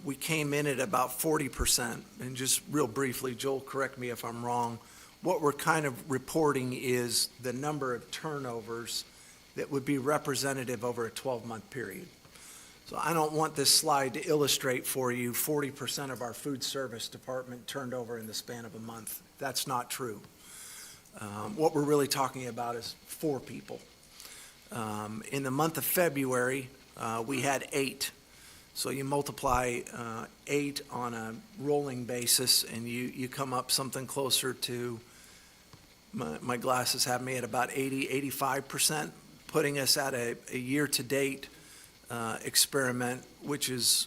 we came in at about 40%. And just real briefly, Joel, correct me if I'm wrong, what we're kind of reporting is the number of turnovers that would be representative over a 12-month period. So I don't want this slide to illustrate for you 40% of our food service department turned over in the span of a month. That's not true. What we're really talking about is 4 people. In the month of February, we had 8. So you multiply 8 on a rolling basis, and you come up something closer to, my glasses have me at about 85%, putting us at a year-to-date experiment, which is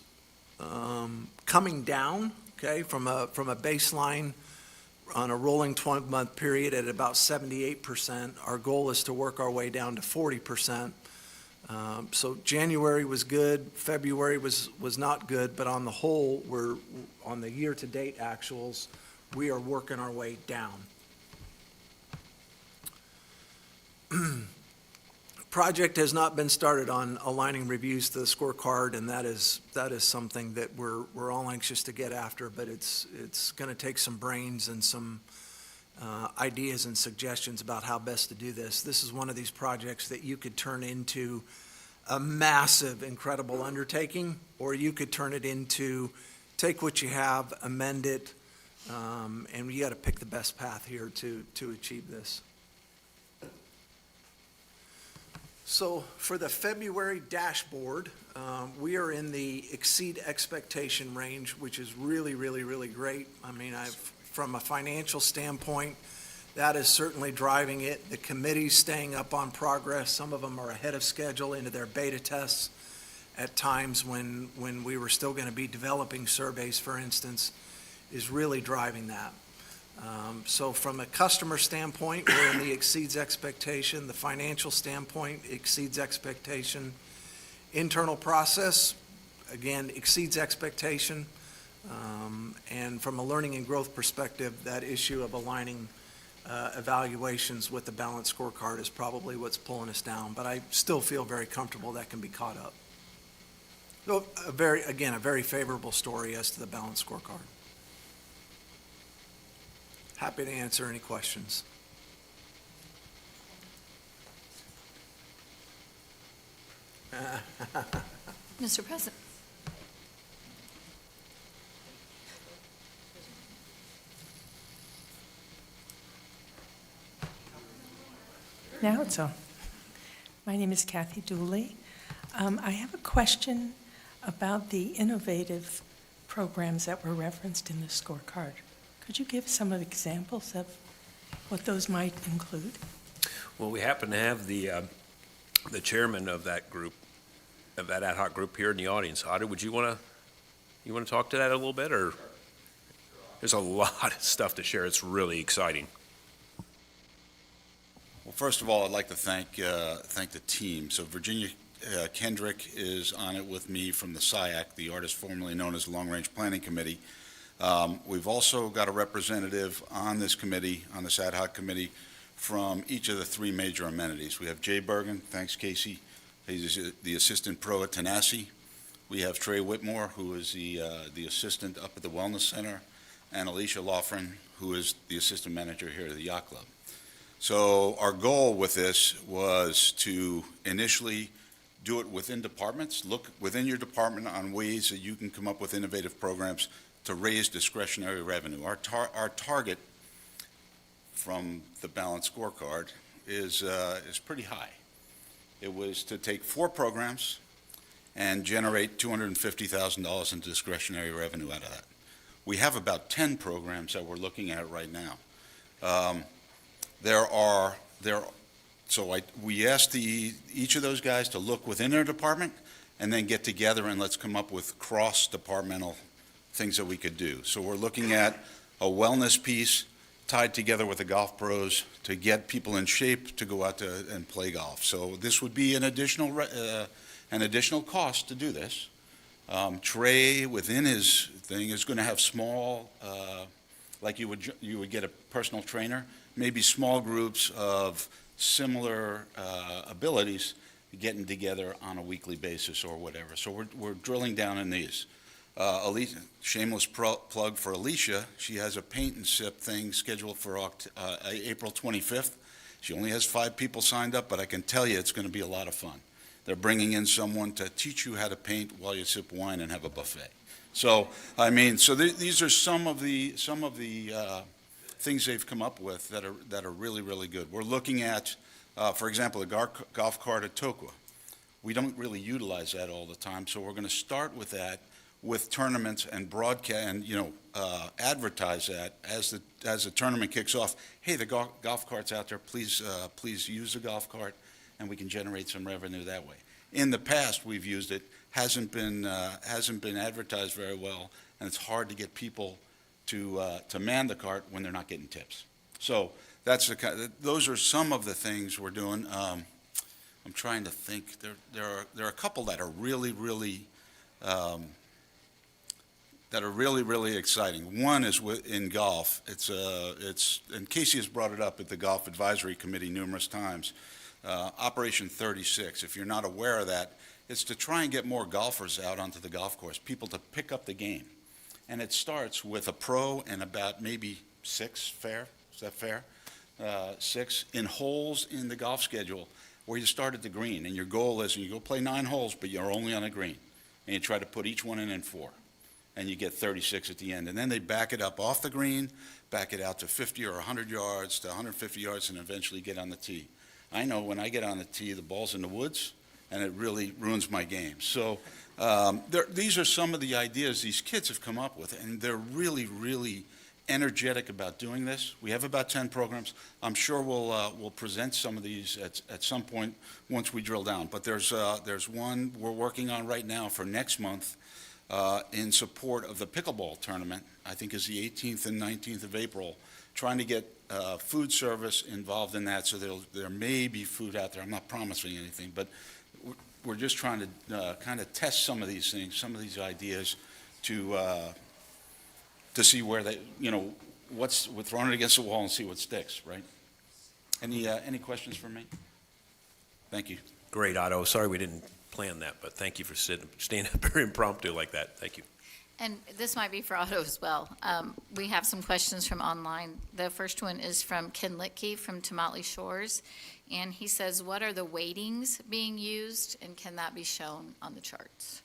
coming down, okay, from a baseline on a rolling 12-month period at about 78%. Our goal is to work our way down to 40%. So January was good, February was not good, but on the whole, we're on the year-to-date actuals, we are working our way down. Project has not been started on aligning reviews to the scorecard, and that is something that we're all anxious to get after, but it's going to take some brains and some ideas and suggestions about how best to do this. This is one of these projects that you could turn into a massive, incredible undertaking, or you could turn it into, take what you have, amend it, and you got to pick the best path here to achieve this. So for the February dashboard, we are in the exceed expectation range, which is really, really, really great. I mean, from a financial standpoint, that is certainly driving it. The committee's staying up on progress. Some of them are ahead of schedule into their beta tests at times when we were still going to be developing surveys, for instance, is really driving that. So from a customer standpoint, we're in the exceeds expectation. The financial standpoint exceeds expectation. Internal process, again, exceeds expectation. And from a learning and growth perspective, that issue of aligning evaluations with the balanced scorecard is probably what's pulling us down. But I still feel very comfortable that can be caught up. So a very favorable story as to the balanced scorecard. Happy to answer any questions. Mr. President. Now it's on. My name is Kathy Dooley. I have a question about the innovative programs that were referenced in the scorecard. Could you give some of the examples of what those might include? Well, we happen to have the chairman of that group, of that ad hoc group here in the audience. Otter, would you want to talk to that a little bit, or? There's a lot of stuff to share. It's really exciting. Well, first of all, I'd like to thank the team. So Virginia Kendrick is on it with me from the SIAC, the artist formerly known as Long Range Planning Committee. We've also got a representative on this committee, on this ad hoc committee, from each of the 3 major amenities. We have Jay Bergen, thanks Casey, he's the assistant pro at Tanasi. We have Trey Whitmore, who is the assistant up at the Wellness Center, and Alicia Laughlin, who is the assistant manager here at the Yacht Club. So our goal with this was to initially do it within departments, look within your department on ways that you can come up with innovative programs to raise discretionary revenue. Our target from the balanced scorecard is pretty high. It was to take 4 programs and generate $250,000 in discretionary revenue out of that. We have about 10 programs that we're looking at right now. We asked each of those guys to look within their department and then get together and let's come up with cross-departmental things that we could do. So we're looking at a wellness piece tied together with the golf pros to get people in shape to go out and play golf. So this would be an additional cost to do this. Trey, within his thing, is going to have small, like you would get a personal trainer, maybe small groups of similar abilities getting together on a weekly basis or whatever. So we're drilling down in these. Alicia, shameless plug for Alicia, she has a paint and sip thing scheduled for April 25th. She only has 5 people signed up, but I can tell you it's going to be a lot of fun. They're bringing in someone to teach you how to paint while you sip wine and have a buffet. So, these are some of the things they've come up with that are really, really good. We're looking at, for example, a golf cart at Tokwa. We don't really utilize that all the time, so we're going to start with that with tournaments and broadcast and advertise that as the tournament kicks off. Hey, the golf cart's out there. Please use the golf cart, and we can generate some revenue that way. In the past, we've used it. Hasn't been advertised very well, and it's hard to get people to man the cart when they're not getting tips. So those are some of the things we're doing. I'm trying to think. There are a couple that are really, really exciting. One is in golf. And Casey has brought it up at the Golf Advisory Committee numerous times. Operation 36. If you're not aware of that, it's to try and get more golfers out onto the golf course, people to pick up the game. And it starts with a pro and about maybe 6 fair. Is that fair? 6 in holes in the golf schedule where you start at the green. And your goal is you go play 9 holes, but you're only on a green. And you try to put each one in 4. And you get 36 at the end. And then they back it up off the green, back it out to 50 or 100 yards, to 150 yards, and eventually get on the tee. I know when I get on the tee, the ball's in the woods, and it really ruins my game. So these are some of the ideas these kids have come up with, and they're really, really energetic about doing this. We have about 10 programs. I'm sure we'll present some of these at some point once we drill down. But there's one we're working on right now for next month in support of the pickleball tournament. I think is the 18th and 19th of April, trying to get food service involved in that, so there may be food out there. I'm not promising anything, but we're just trying to kind of test some of these things, some of these ideas to see where we're throwing it against the wall and see what sticks, right? Any questions for me? Thank you. Great, Otto. Sorry we didn't plan that, but thank you for staying up very impromptu like that. Thank you. And this might be for Otto as well. We have some questions from online. The first one is from Ken Litke from Tamale Shores. And he says, what are the weightings being used, and can that be shown on the charts?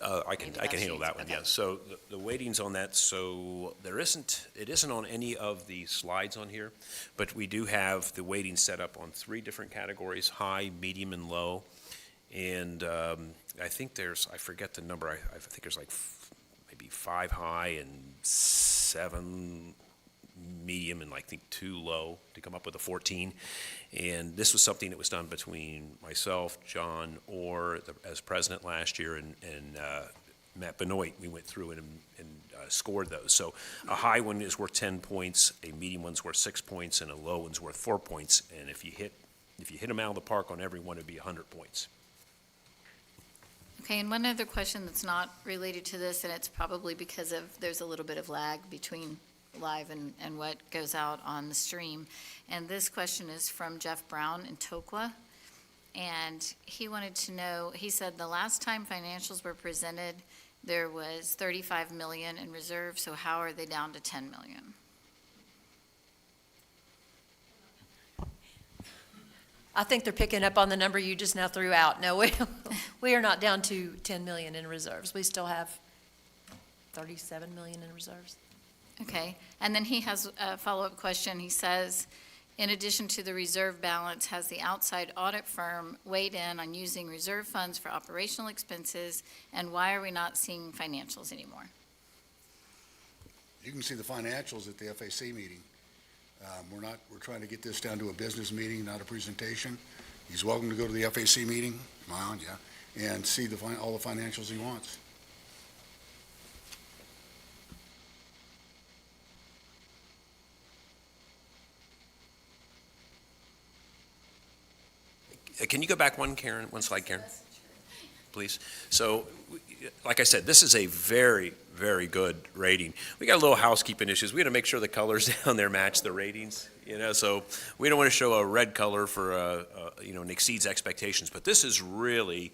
I can handle that one, Okay. yes. So the weightings on that, so it isn't on any of the slides on here, but we do have the weighting set up on 3 different categories: high, medium, and low. And I think I forget the number, I think there's like maybe 5 high and 7 medium and I think 2 low to come up with a 14. And this was something that was done between myself, John Orr, as president last year, and Matt Benoit. We went through and scored those. So a high one is worth 10 points, a medium one's worth 6 points, and a low one's worth 4 points. And if you hit them out of the park on every one, it'd be 100 points. Okay, and one other question that's not related to this, and it's probably because there's a little bit of lag between live and what goes out on the stream. And this question is from Jeff Brown in Tokwa. and he wanted to know, he said the last time financials were presented, there was 35 million in reserve, so how are they down to 10 million? I think they're picking up on the number you just now threw out. No, we are not down to 10 million in reserves. We still have 37 million in reserves. Okay, and then he has a follow-up question. He says, in addition to the reserve balance, has the outside audit firm weighed in on using reserve funds for operational expenses, and why are we not seeing financials anymore? You can see the financials at the FAC meeting. We're trying to get this down to a business meeting, not a presentation. He's welcome to go to the FAC meeting, and see all the financials he wants. Can you go back one slide, Karen? Please. So, like I said, this is a very, very good rating. We got a little housekeeping issues. We got to make sure the colors down there match the ratings, so we don't want to show a red color for, and exceeds expectations, but this is really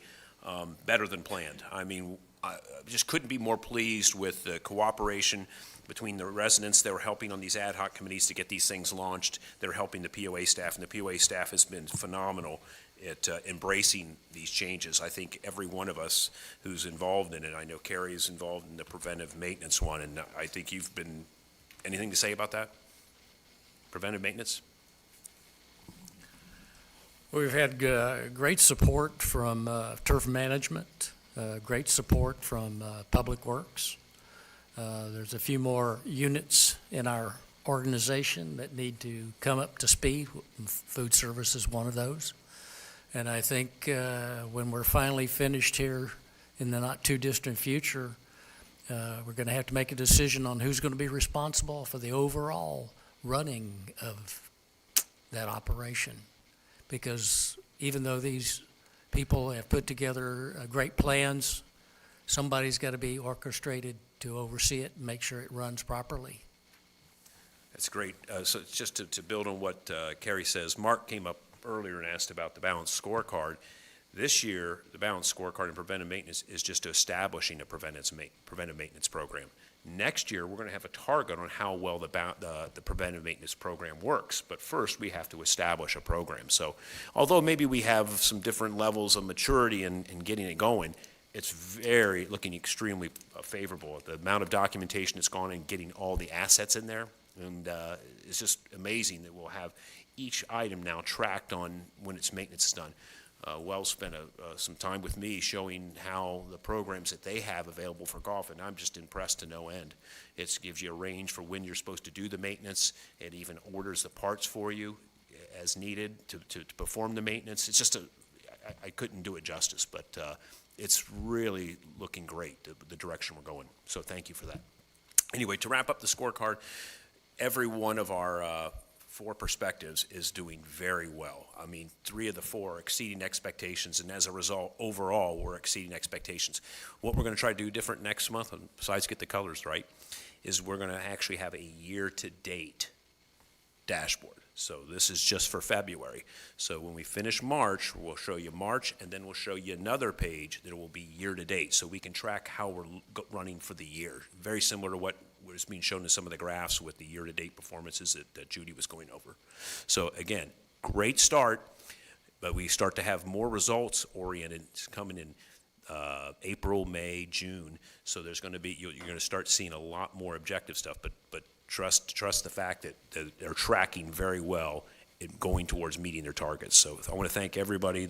better than planned. I mean, I just couldn't be more pleased with the cooperation between the residents that were helping on these ad hoc committees to get these things launched. They're helping the POA staff, and the POA staff has been phenomenal at embracing these changes. I think every one of us who's involved in it, I know Carrie is involved in the preventive maintenance one, and I think you've been, anything to say about that? Preventive maintenance? We've had great support from turf management, great support from Public Works. There's a few more units in our organization that need to come up to speed. Food service is one of those. And I think when we're finally finished here in the not too distant future, we're going to have to make a decision on who's going to be responsible for the overall running of that operation. Because even though these people have put together great plans, somebody's got to be orchestrated to oversee it and make sure it runs properly. That's great. So just to build on what Carrie says, Mark came up earlier and asked about the balanced scorecard. This year, the balanced scorecard and preventive maintenance is just establishing a preventive maintenance program. Next year, we're going to have a target on how well the preventive maintenance program works. But first, we have to establish a program. So although maybe we have some different levels of maturity in getting it going, it's looking extremely favorable. The amount of documentation that's gone in getting all the assets in there, and it's just amazing that we'll have each item now tracked on when its maintenance is done. Wells spent some time with me showing how the programs that they have available for golf, and I'm just impressed to no end. It gives you a range for when you're supposed to do the maintenance. It even orders the parts for you as needed to perform the maintenance. It's just I couldn't do it justice, but it's really looking great, the direction we're going. So thank you for that. Anyway, to wrap up the scorecard, every one of our 4 perspectives is doing very well. I mean, 3 of the 4 are exceeding expectations, and as a result, overall, we're exceeding expectations. What we're going to try to do different next month, besides get the colors right, is we're going to actually have a year-to-date dashboard. So this is just for February. So when we finish March, we'll show you March, and then we'll show you another page that will be year-to-date, so we can track how we're running for the year. Very similar to what was being shown in some of the graphs with the year-to-date performances that Judy was going over. So again, great start, but we start to have more results-oriented coming in April, May, June. So there's going to be, you're going to start seeing a lot more objective stuff, but trust the fact that they're tracking very well in going towards meeting their targets. So I want to thank everybody,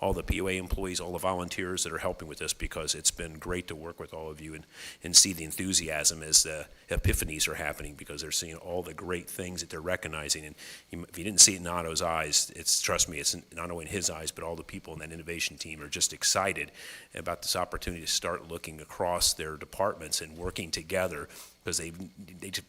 all the POA employees, all the volunteers that are helping with this, because it's been great to work with all of you and see the enthusiasm as the epiphanies are happening, because they're seeing all the great things that they're recognizing. And if you didn't see it in Otto's eyes, trust me, it's not only in his eyes, but all the people in that innovation team are just excited about this opportunity to start looking across their departments and working together, because they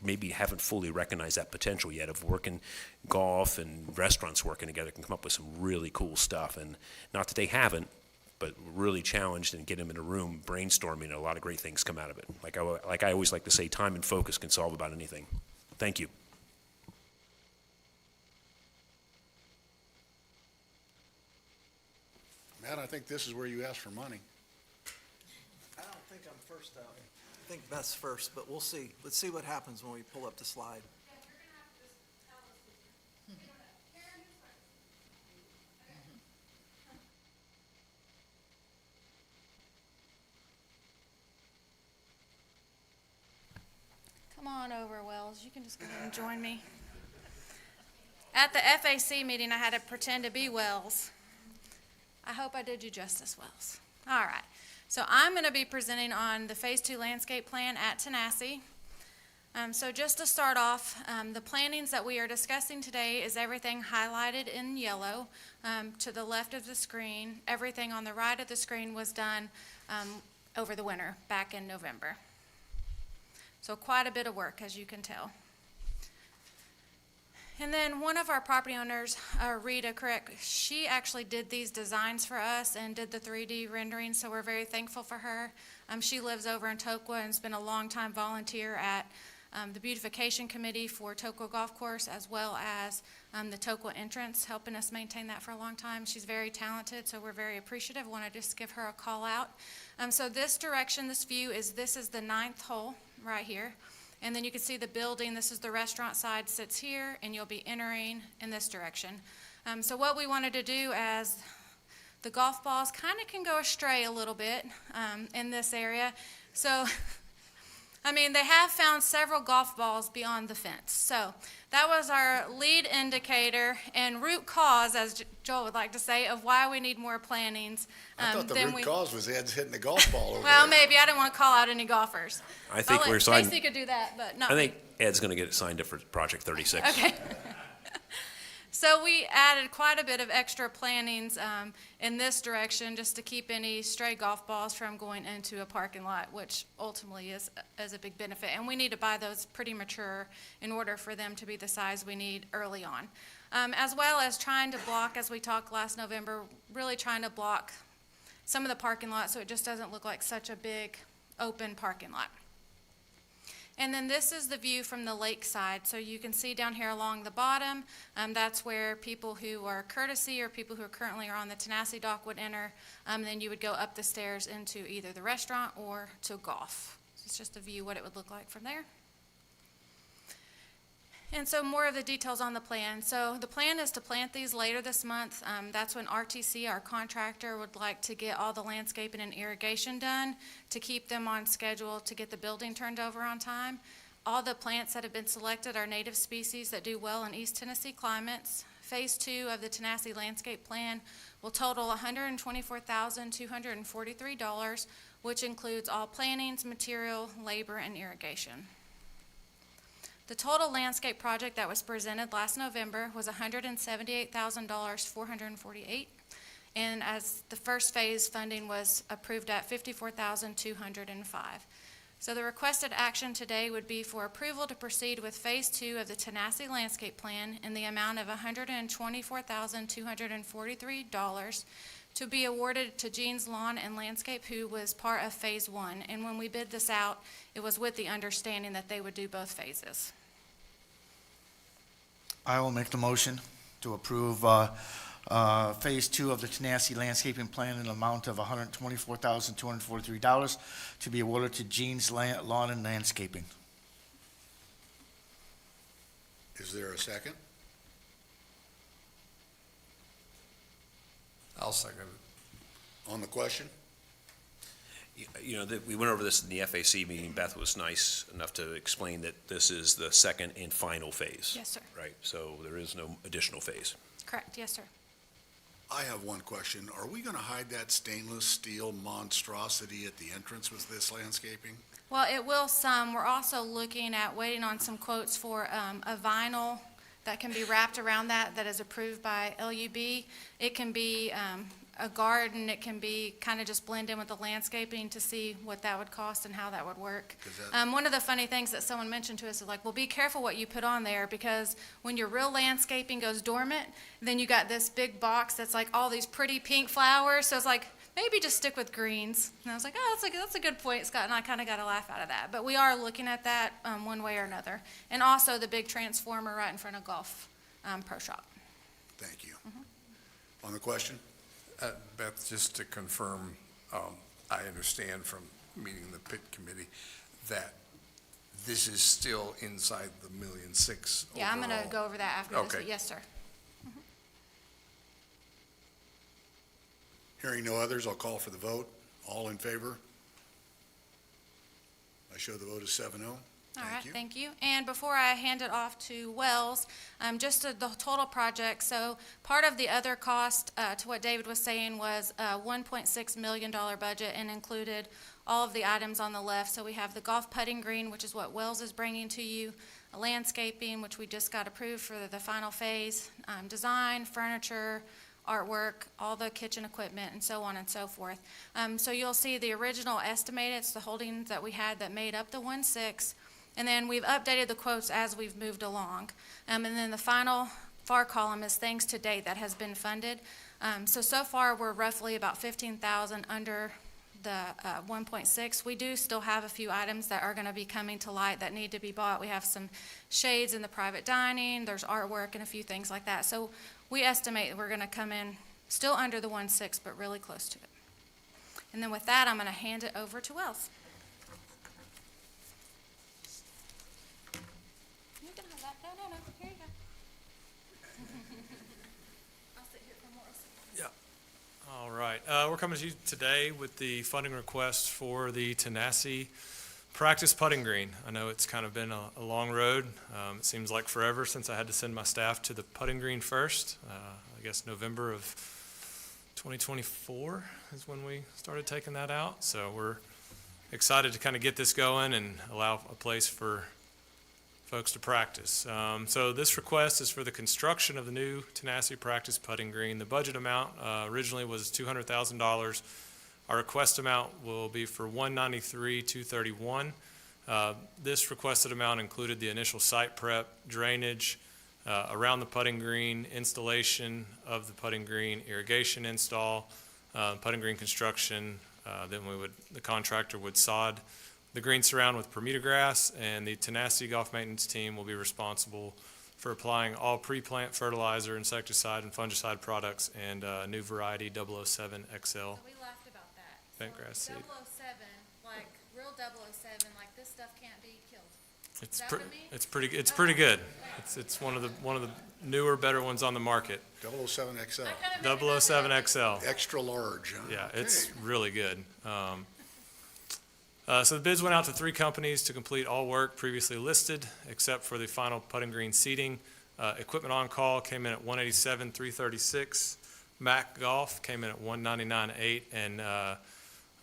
maybe haven't fully recognized that potential yet of working golf and restaurants working together can come up with some really cool stuff. And not that they haven't, but really challenged and get them in a room brainstorming, and a lot of great things come out of it. Like I always like to say, time and focus can solve about anything. Thank you. Matt, I think this is where you ask for money. I don't think I'm first up. I think Beth's first, but we'll see. Let's see what happens when we pull up the slide. Come on over, Wells. You can just go ahead and join me. At the FAC meeting, I had to pretend to be Wells. I hope I did you justice, Wells. All right. So I'm going to be presenting on the Phase 2 landscape plan at Tenassi. So just to start off, the plantings that we are discussing today is everything highlighted in yellow to the left of the screen. Everything on the right of the screen was done over the winter, back in November. So quite a bit of work, as you can tell. And then one of our property owners, Rita Crick, she actually did these designs for us and did the 3D rendering, so we're very thankful for her. She lives over in Tokwa and has been a longtime volunteer at the beautification committee for Tokwa Golf Course, as well as the Tokwa entrance, helping us maintain that for a long time. She's very talented, so we're very appreciative. I want to just give her a call out. So this direction, this view this is the 9th hole right here. And then you can see the building, this is the restaurant side, sits here, and you'll be entering in this direction. So what we wanted to do, as the golf balls kind of can go astray a little bit in this area. So, I mean, they have found several golf balls beyond the fence. So that was our lead indicator and root cause, as Joel would like to say, of why we need more plantings. I thought the root cause was Ed's hitting the golf ball over Well, there. maybe. I didn't want to call out any golfers. I think we're signed. Casey could do that, but not I me. think Ed's going to get it signed up for Project 36. Okay. So we added quite a bit of extra plantings in this direction just to keep any stray golf balls from going into a parking lot, which ultimately is a big benefit. And we need to buy those pretty mature in order for them to be the size we need early on. As well as trying to block, as we talked last November, really trying to block some of the parking lot so it just doesn't look like such a big open parking lot. And then this is the view from the lake side. So you can see down here along the bottom, that's where people who are courtesy or people who are currently on the Tenassi dock would enter. Then you would go up the stairs into either the restaurant or to golf. So it's just a view what it would look like from there. And so more of the details on the plan. So the plan is to plant these later this month. That's when RTC, our contractor, would like to get all the landscaping and irrigation done to keep them on schedule to get the building turned over on time. All the plants that have been selected are native species that do well in East Tennessee climates. Phase 2 of the Tenassi landscape plan will total $124,243, which includes all plantings, material, labor, and irrigation. The total landscape project that was presented last November was $178,448, and as the first phase funding was approved at $54,205. So the requested action today would be for approval to proceed with Phase 2 of the Tenassi landscape plan in the amount of $124,243 to be awarded to Jean's Lawn and Landscape, who was part of Phase 1. And when we bid this out, it was with the understanding that they would do both phases. I will make the motion to approve Phase 2 of the Tenassi landscaping plan in an amount of $124,243 to be awarded to Jean's Lawn and Landscaping. Is there a second? I'll second it. On the question? You know, we went over this in the FAC meeting. Beth was nice enough to explain that this is the second and final phase. Yes, sir. Right, so there is no additional phase. Correct, yes, sir. I have one question. Are we going to hide that stainless steel monstrosity at the entrance with this landscaping? Well, it will some. We're also looking at waiting on some quotes for a vinyl that can be wrapped around that is approved by LUB. It can be a garden, it can be kind of just blend in with the landscaping to see what that would cost and how that would work. One of the funny things that someone mentioned to us is like, well, be careful what you put on there, because when your real landscaping goes dormant, then you got this big box that's like all these pretty pink flowers, so it's like, maybe just stick with greens. And I was like, oh, that's a good point, Scott, and I kind of got a laugh out of that. But we are looking at that one way or another. And also the big transformer right in front of Golf Pro Shop. Thank you. On the question? Beth, just to confirm, I understand from meeting the PIT committee that this is still inside the $1.6 million Yeah, I'm going to overall. go over that after this, Okay. but yes, sir. Hearing no others, I'll call for the vote. All in favor? I show the vote is 7-0. All right, thank you. And before I hand it off to Wells, just the total project, so part of the other cost, to what David was saying, was a $1.6 million budget and included all of the items on the left. So we have the golf putting green, which is what Wells is bringing to you, landscaping, which we just got approved for the final phase, design, furniture, artwork, all the kitchen equipment, and so on and so forth. So you'll see the original estimated, it's the holdings that we had that made up the 1.6, and then we've updated the quotes as we've moved along. And then the final far column is things to date that has been funded. So far, we're roughly about 15,000 under the 1.6. We do still have a few items that are going to be coming to light that need to be bought. We have some shades in the private dining, there's artwork and a few things like that. So we estimate we're going to come in still under the 1.6, but really close to it. And then with that, I'm going to hand it over to Wells. You can have that. No. Here you go. I'll sit here for Morris. All right, we're coming to you today with the funding request for the Tenassi practice putting green. I know it's kind of been a long road. It seems like forever since I had to send my staff to the putting green first. I guess November of 2024 is when we started taking that out. So we're excited to kind of get this going and allow a place for folks to practice. So this request is for the construction of the new Tenassi practice putting green. The budget amount originally was $200,000. Our request amount will be for $193,231. This requested amount included the initial site prep, drainage around the putting green, installation of the putting green, irrigation install, putting green construction. Then the contractor would sod the green surround with Bermuda grass, and the Tenassi golf maintenance team will be responsible for applying all pre-plant fertilizer, insecticide, and fungicide products and new variety 007 XL. So we laughed about that. Bent grass seed. 007, like real 007, like this stuff can't be killed. It's Is that what it means? it's pretty good. It's one of the newer, better ones on the market. 007 XL. 007 XL. Extra large, huh? Yeah, Okay. it's really good. So the bids went out to 3 companies to complete all work previously listed, except for the final putting green seating. Equipment on call came in at $187,336. Mac Golf came in at $199,800, and I'm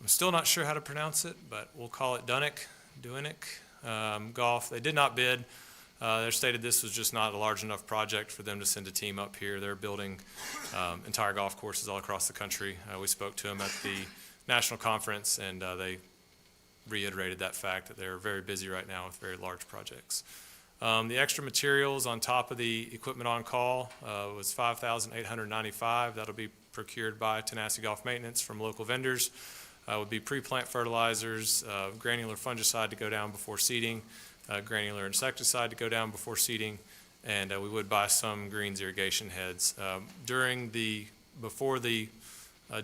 still not sure how to pronounce it, but we'll call it Dunik Golf. They did not bid. They stated this was just not a large enough project for them to send a team up here. They're building entire golf courses all across the country. We spoke to them at the national conference, and they reiterated that fact that they're very busy right now with very large projects. The extra materials on top of the equipment on call was $5,895. That'll be procured by Tenassi Golf Maintenance from local vendors. Would be pre-plant fertilizers, granular fungicide to go down before seeding, granular insecticide to go down before seeding, and we would buy some greens irrigation heads. Before the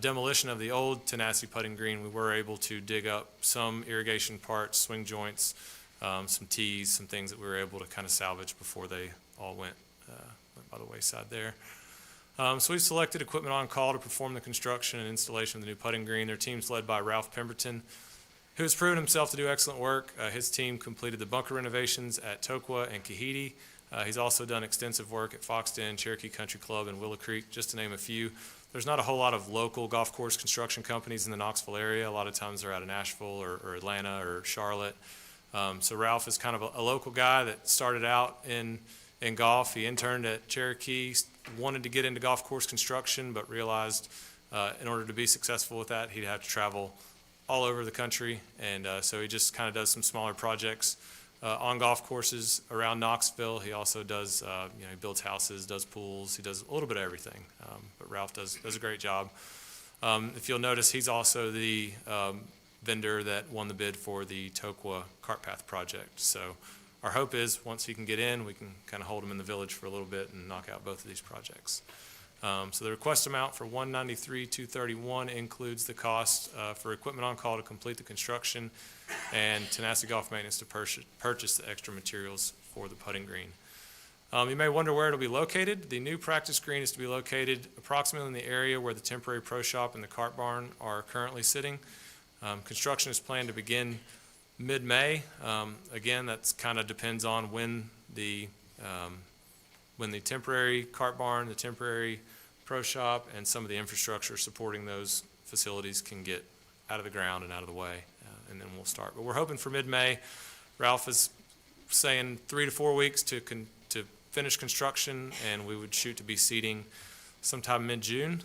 demolition of the old Tenassi putting green, we were able to dig up some irrigation parts, swing joints, some tees, some things that we were able to kind of salvage before they all went by the wayside there. So we've selected equipment on call to perform the construction and installation of the new putting green. Their team's led by Ralph Pemberton, who has proven himself to do excellent work. His team completed the bunker renovations at Tokwa and Kahiti. He's also done extensive work at Foxton, Cherokee Country Club, and Willow Creek, just to name a few. There's not a whole lot of local golf course construction companies in the Knoxville area. A lot of times they're out of Nashville or Atlanta or Charlotte. So Ralph is kind of a local guy that started out in golf. He interned at Cherokee, wanted to get into golf course construction, but realized in order to be successful with that, he'd have to travel all over the country. And so he just kind of does some smaller projects on golf courses around Knoxville. He also does, he builds houses, does pools. He does a little bit of everything. But Ralph does a great job. If you'll notice, he's also the vendor that won the bid for the Tokwa Cart Path project. So our hope is once he can get in, we can kind of hold him in the village for a little bit and knock out both of these projects. So the request amount for $193,231 includes the cost for equipment on call to complete the construction and Tenacity Golf Maintenance to purchase the extra materials for the putting green. You may wonder where it'll be located. The new practice green is to be located approximately in the area where the temporary pro shop and the cart barn are currently sitting. Construction is planned to begin mid-May. Again, that's kind of depends on when the temporary cart barn, the temporary pro shop, and some of the infrastructure supporting those facilities can get out of the ground and out of the way, and then we'll start. But we're hoping for mid-May. Ralph is saying 3 to 4 weeks to finish construction, and we would shoot to be seeding sometime mid-June.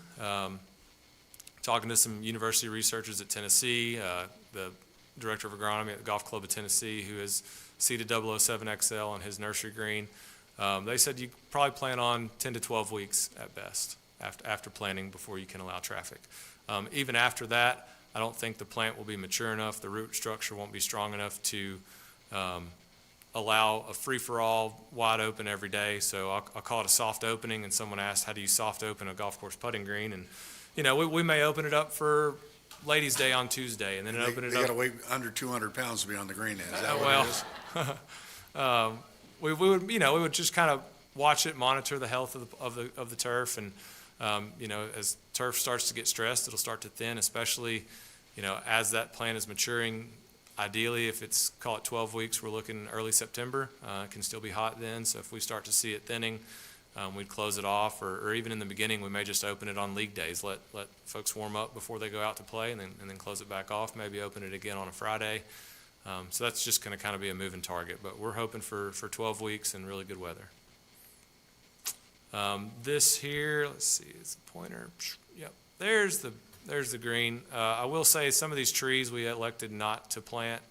Talking to some university researchers at Tennessee, the director of agronomy at the Golf Club of Tennessee, who has seeded 007 XL on his nursery green. They said you probably plan on 10 to 12 weeks at best after planting before you can allow traffic. Even after that, I don't think the plant will be mature enough, the root structure won't be strong enough to allow a free-for-all wide open every day. So I'll call it a soft opening, and someone asked, how do you soft open a golf course putting green? And, you know, we may open it up for Ladies' Day on Tuesday, and then open it up. They gotta weigh under 200 pounds to be on the green then, is that what it is? We would, you know, we would just kind of watch it, monitor the health of the turf, and, you know, as turf starts to get stressed, it'll start to thin, especially, you know, as that plant is maturing. Ideally, if it's, call it 12 weeks, we're looking early September. It can still be hot then, so if we start to see it thinning, we'd close it off, or even in the beginning, we may just open it on league days, let folks warm up before they go out to play, and then close it back off, maybe open it again on a Friday. So that's just going to kind of be a moving target, but we're hoping for 12 weeks and really good weather. This here, let's see, it's a pointer. Yep, there's the green. I will say some of these trees we elected not to plant.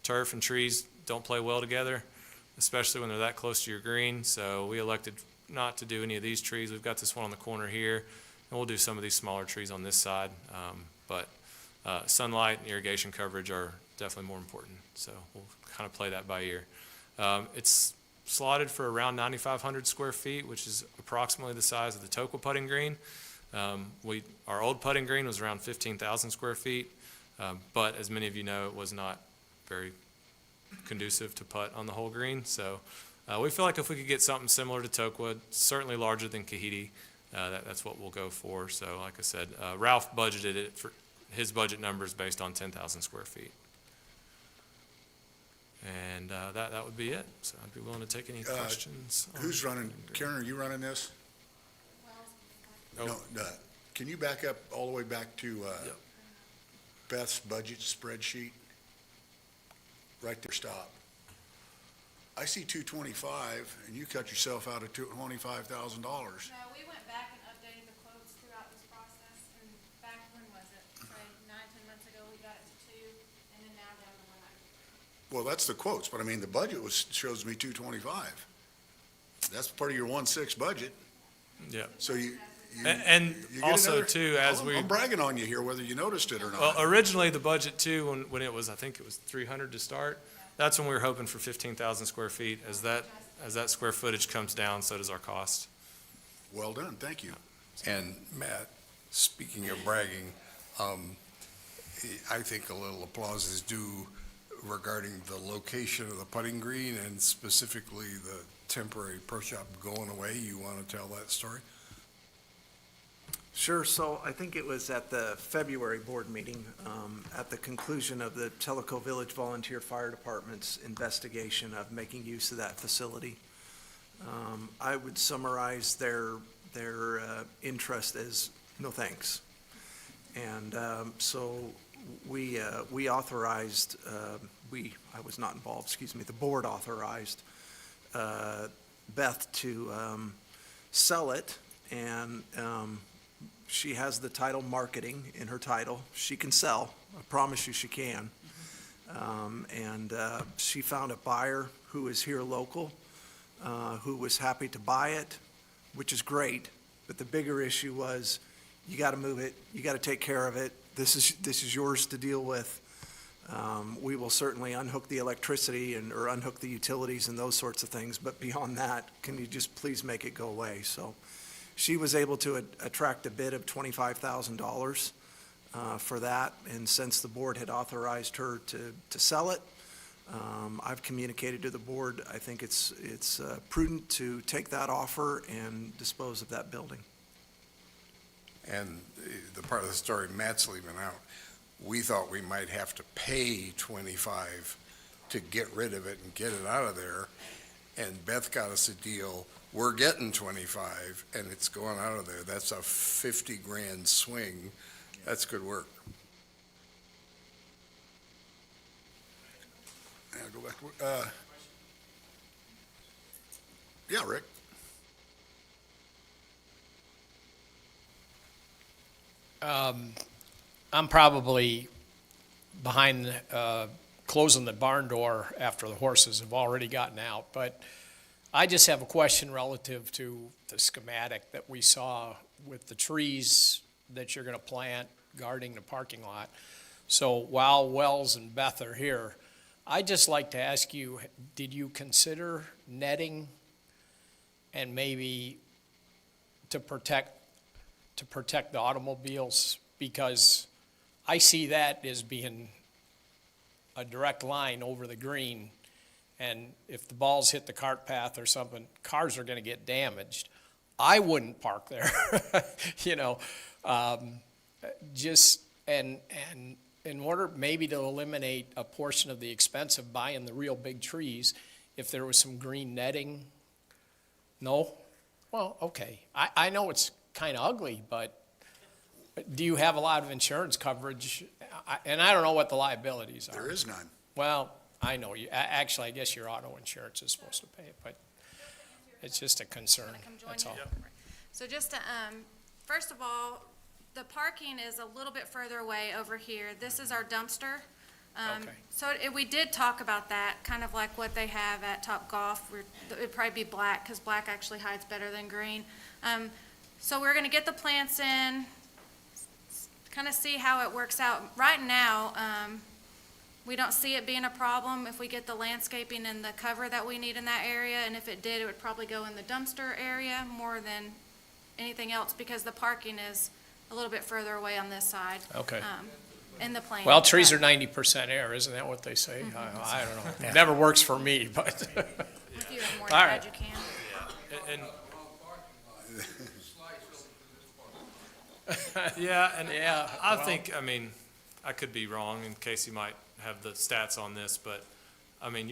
Turf and trees don't play well together, especially when they're that close to your green. So we elected not to do any of these trees. We've got this one on the corner here, and we'll do some of these smaller trees on this side. But sunlight and irrigation coverage are definitely more important. So we'll kind of play that by ear. It's slotted for around 9,500 square feet, which is approximately the size of the Tokwa putting green. Our old putting green was around 15,000 square feet, but as many of you know, it was not very conducive to putt on the whole green. So we feel like if we could get something similar to Tokwa, certainly larger than Kahiti, that's what we'll go for. So like I said, Ralph budgeted it for his budget numbers based on 10,000 square feet. And that would be it. So I'd be willing to take any questions. Who's running? Karen, are you running this? Oh. No, can you back up all the way back to Beth's budget spreadsheet? Right there, stop. I see 225, and you cut yourself out of $25,000. No, we went back and updated the quotes throughout this process, and back, when was it? Say 9-10 months ago, we got it to 2, and then now down to 190. Well, that's the quotes, but I mean, the budget shows me 225. That's part of your 1.6 budget. Yeah. So you And get also another- too, as we. I'm bragging on you here, whether you noticed it or not. Well, originally, the budget too, when it was, I think it was 300 to start, that's when we were hoping for 15,000 square feet. As that square footage comes down, so does our cost. Well done, thank you. And Matt, speaking of bragging, I think a little applause is due regarding the location of the putting green and specifically the temporary pro shop going away. You want to tell that story? Sure. So I think it was at the February board meeting, at the conclusion of the Tellico Village Volunteer Fire Department's investigation of making use of that facility. I would summarize their interest as no thanks. And so we authorized, I was not involved, excuse me, the board authorized Beth to sell it, and she has the title marketing in her title. She can sell. I promise you she can. And she found a buyer who is here local, who was happy to buy it, which is great. But the bigger issue was, you got to move it. You got to take care of it. This is yours to deal with. We will certainly unhook the electricity or unhook the utilities and those sorts of things. But beyond that, can you just please make it go away? So She was able to attract a bid of $25,000 for that, and since the board had authorized her to sell it, I've communicated to the board, I think it's prudent to take that offer and dispose of that building. And the part of the story Matt's leaving out, we thought we might have to pay 25 to get rid of it and get it out of there. And Beth got us a deal, we're getting 25 and it's going out of there. That's a 50 grand swing. That's good work. Yeah, go back to, yeah, Rick? I'm probably behind closing the barn door after the horses have already gotten out, but I just have a question relative to the schematic that we saw with the trees that you're going to plant guarding the parking lot. So while Wells and Beth are here, I'd just like to ask you, did you consider netting and maybe to protect the automobiles? Because I see that as being a direct line over the green, and if the balls hit the cart path or something, cars are going to get damaged. I wouldn't park there, you know, just, and in order maybe to eliminate a portion of the expense of buying the real big trees, if there was some green netting. No? Well, okay. I know it's kind of ugly, but do you have a lot of insurance coverage? And I don't know what the liabilities are. There is none. Well, I know. Actually, I guess your auto insurance is supposed to pay it, but it's just a concern. That's all. So just to, first of all, the parking is a little bit further away over here. This is our dumpster. Okay. So we did talk about that, kind of like what they have at Top Golf. It'd probably be black, because black actually hides better than green. So we're gonna get the plants in, kind of see how it works out. Right now, we don't see it being a problem if we get the landscaping and the cover that we need in that area, and if it did, it would probably go in the dumpster area more than anything else, because the parking is a little bit further away on this side. Okay. In the plan. Well, trees are 90% air, isn't that what they say? I don't know. It never works for me, but. If you have more All than right. you can. And yeah, and Yeah, I well- think, I mean, I could be wrong, and Casey might have the stats on this, but, I mean,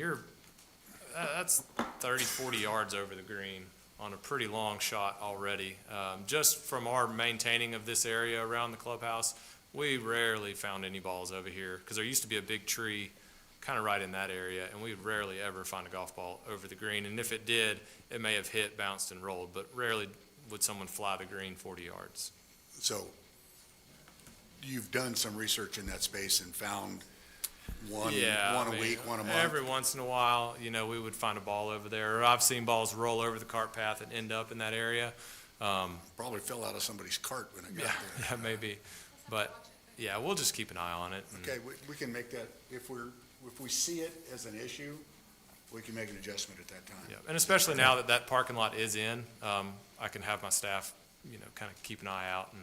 that's 30, 40 yards over the green on a pretty long shot already. Just from our maintaining of this area around the clubhouse, we rarely found any balls over here, because there used to be a big tree kind of right in that area, and we would rarely ever find a golf ball over the green. And if it did, it may have hit, bounced, and rolled, but rarely would someone fly the green 40 yards. So you've done some research in that space and found one I a mean, week, one a month? Every once in a while, you know, we would find a ball over there. Or I've seen balls roll over the cart path and end up in that area. Probably fell out of somebody's cart when it got there. Yeah, maybe. But, yeah, we'll just keep an eye on it. and- Okay, we can make that, if we see it as an issue, we can make an adjustment at that time. Yeah, and especially now that that parking lot is in, I can have my staff, you know, kind of keep an eye out and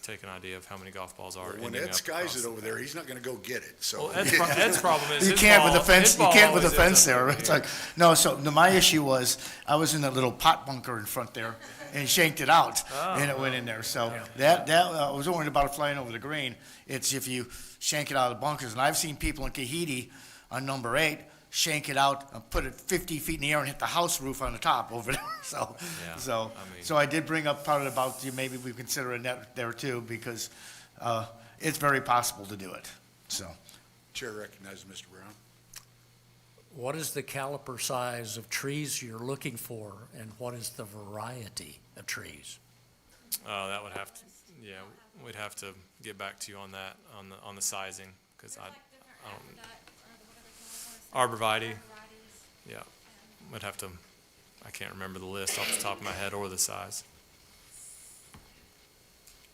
take an idea of how many golf balls are When ending Ed up skies across it the over there, he's not gonna go get it, so. Well, Ed's problem is You his can't with ball- the fence, his you ball can't with the always ends fence up there. over It's here. like, no, so my issue was, I was in that little pot bunker in front there and shanked it out, and it went in there. So that, I was worried about it flying over the green. It's if you shank it out of the bunkers. And I've seen people in Tahiti on number 8, shank it out and put it 50 feet in the air and hit the house roof on the top over there. Yeah, So I did bring up part about maybe we consider a net there too, because it's very possible to do it, so. Chair recognizes Mr. Brown. What is the caliper size of trees you're looking for, and what is the variety of trees? That would have to, yeah, we'd have to get back to you on that, on the sizing, because I don't. Arborvitae, yeah, we'd have to, I can't remember the list off the top of my head or the size.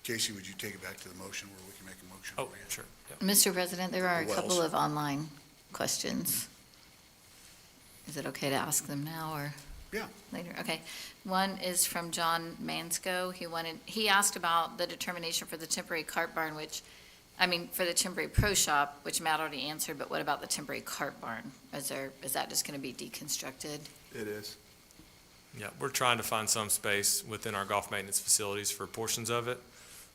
Casey, would you take it back to the motion where we can make a motion? Oh, for you? sure, yeah. Mr. President, there are a couple Wells. of online questions. Is it okay to ask them now, or? Yeah. Later, okay. One is from John Mansko. He asked about the determination for the temporary cart barn, for the temporary pro shop, which Matt already answered, but what about the temporary cart barn? Is that just gonna be deconstructed? It is. Yeah, we're trying to find some space within our golf maintenance facilities for portions of it.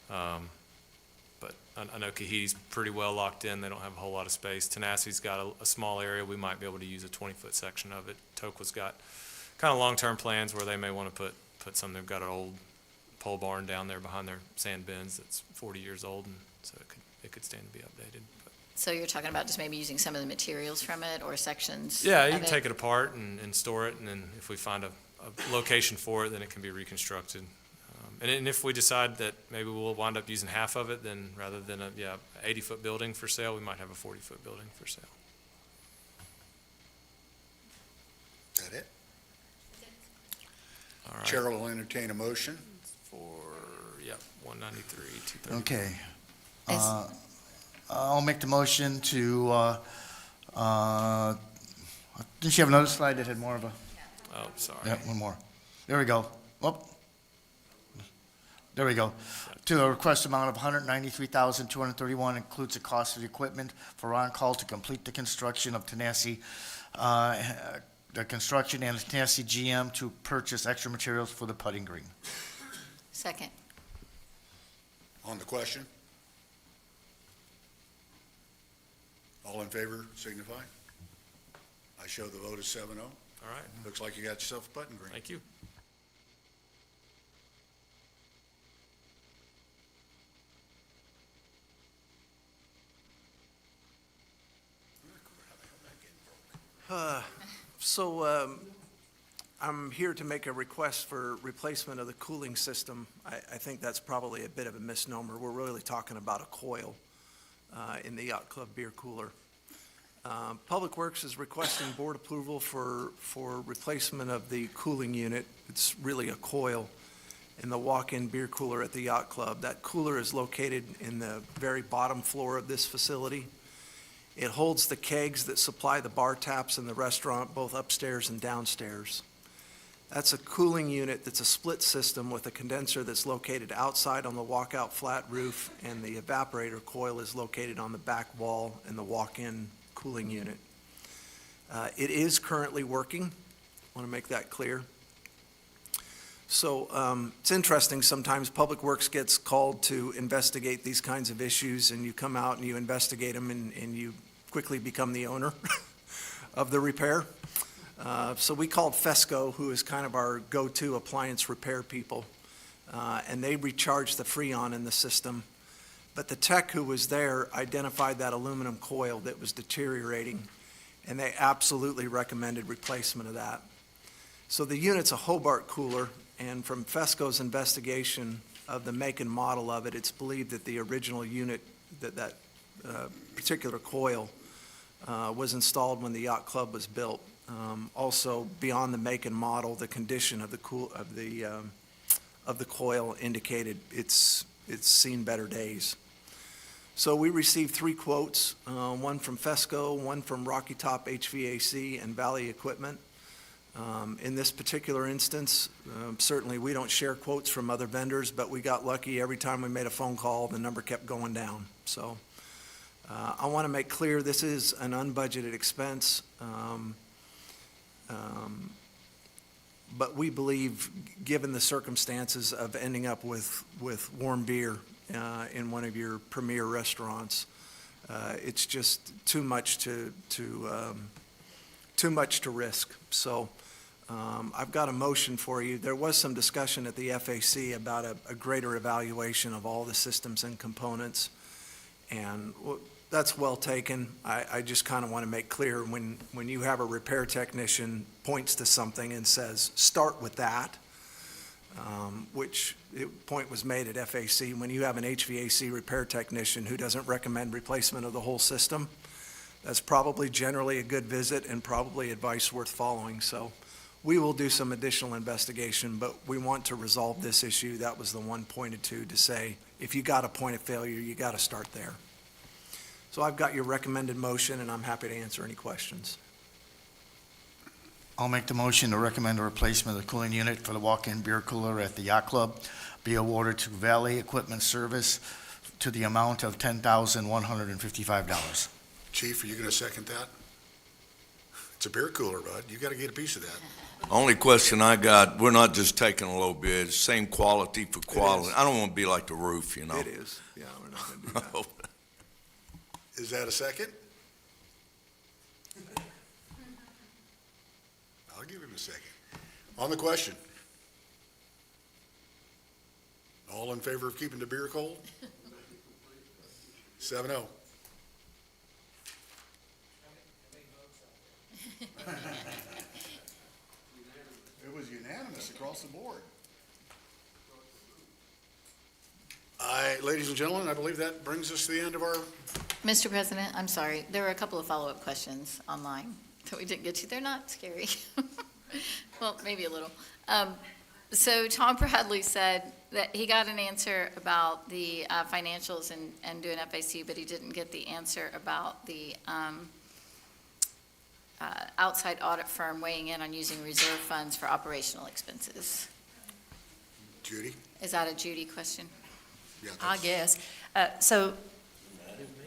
But I know Kahiti's pretty well locked in. They don't have a whole lot of space. Tenaci's got a small area. We might be able to use a 20-foot section of it. Tokwa's got kind of long-term plans where they may want to put some. They've got an old pole barn down there behind their sand bins that's 40 years old, and so it could stand to be updated. But So you're talking about just maybe using some of the materials from it or sections? yeah, you of can take it apart and store it, and then if we find a location for it, then it can be reconstructed. And if we decide that maybe we'll wind up using half of it, then rather than a 80-foot building for sale, we might have a 40-foot building for sale. Is that it? All right. Chair will entertain a motion. For 193, 230. Okay. I'll make the motion to, didn't you have another slide that had more of a? Oh, sorry. Yeah, one more. There we go. Whoop. There we go. To a request amount of $193,231 includes the cost of the equipment for on-call to complete the construction of Tenassi, the construction and Tenassi GM to purchase extra materials for the putting green. Second. On the question? All in favor, signify. I show the vote is 7-0. All right. Looks like you got yourself a putting green. Thank you. I'm here to make a request for replacement of the cooling system. I think that's probably a bit of a misnomer. We're really talking about a coil in the Yacht Club beer cooler. Public Works is requesting board approval for replacement of the cooling unit. It's really a coil in the walk-in beer cooler at the Yacht Club. That cooler is located in the very bottom floor of this facility. It holds the kegs that supply the bar taps in the restaurant, both upstairs and downstairs. That's a cooling unit that's a split system with a condenser that's located outside on the walkout flat roof, and the evaporator coil is located on the back wall in the walk-in cooling unit. It is currently working. I want to make that clear. So it's interesting, sometimes Public Works gets called to investigate these kinds of issues, and you come out and you investigate them, and you quickly become the owner of the repair. So we called Fesco, who is kind of our go-to appliance repair people, and they recharged the Freon in the system. But the tech who was there identified that aluminum coil that was deteriorating, and they absolutely recommended replacement of that. So the unit's a Hobart cooler, and from Fesco's investigation of the make and model of it, it's believed that the original unit, that particular coil, was installed when the Yacht Club was built. Also, beyond the make and model, the condition of the coil indicated it's seen better days. So we received 3 quotes, one from Fesco, one from Rocky Top HVAC, and Valley Equipment. In this particular instance, certainly we don't share quotes from other vendors, but we got lucky. Every time we made a phone call, the number kept going down. So I want to make clear this is an unbudgeted expense, but we believe, given the circumstances of ending up with warm beer in one of your premier restaurants, it's just too much to risk. So I've got a motion for you. There was some discussion at the FAC about a greater evaluation of all the systems and components, and that's well taken. I just kind of want to make clear, when you have a repair technician points to something and says, start with that, which point was made at FAC, when you have an HVAC repair technician who doesn't recommend replacement of the whole system, that's probably generally a good visit and probably advice worth following. So we will do some additional investigation, but we want to resolve this issue. That was the one pointed to say, if you got a point of failure, you got to start there. So I've got your recommended motion, and I'm happy to answer any questions. I'll make the motion to recommend a replacement of the cooling unit for the walk-in beer cooler at the yacht club be awarded to Valley Equipment Service to the amount of $10,155. Chief, are you going to second that? It's a beer cooler, bud. You got to get a piece of that. Only question I got, we're not just taking a low bid, same quality for quality. I don't want to be like the roof, you know? It is, yeah, we're not going to do that. Is that a second? I'll give him a second. On the question. All in favor of keeping the beer cold? 7-0. It was unanimous across the board. Ladies and gentlemen, I believe that brings us to the end of our. Mr. President, I'm sorry, there were a couple of follow-up questions online that we didn't get to. They're not scary. Well, maybe a little. So Tom Bradley said that he got an answer about the financials and doing FAC, but he didn't get the answer about the outside audit firm weighing in on using reserve funds for operational expenses. Judy? Is that a Judy question? Yeah, I guess. So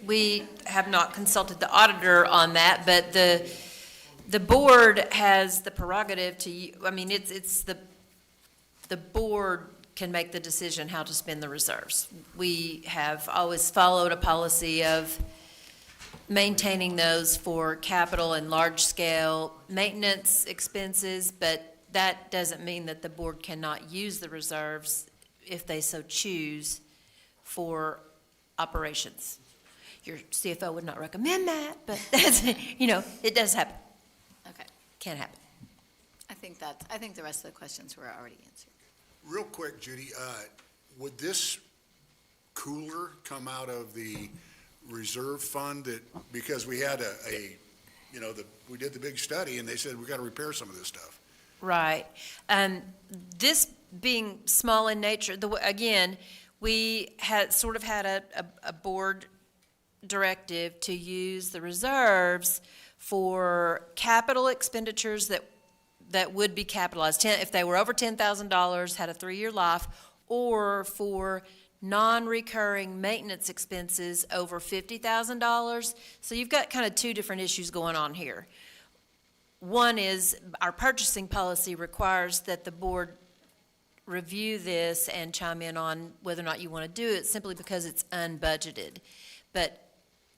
we have not consulted the auditor on that, but the board has the prerogative to, I mean, it's the board can make the decision how to spend the reserves. We have always followed a policy of maintaining those for capital and large-scale maintenance expenses, but that doesn't mean that the board cannot use the reserves if they so choose for operations. Your CFO would not recommend that, but that's, it does happen. Okay. Can happen. I think the rest of the questions were already answered. Real quick, Judy, would this cooler come out of the reserve fund because we had we did the big study and they said we got to repair some of this stuff? Right. This being small in nature, again, we had a board directive to use the reserves for capital expenditures that would be capitalized, if they were over $10,000, had a 3-year life, or for non-recurring maintenance expenses over $50,000. So you've got kind of two different issues going on here. One is our purchasing policy requires that the board review this and chime in on whether or not you want to do it simply because it's unbudgeted. But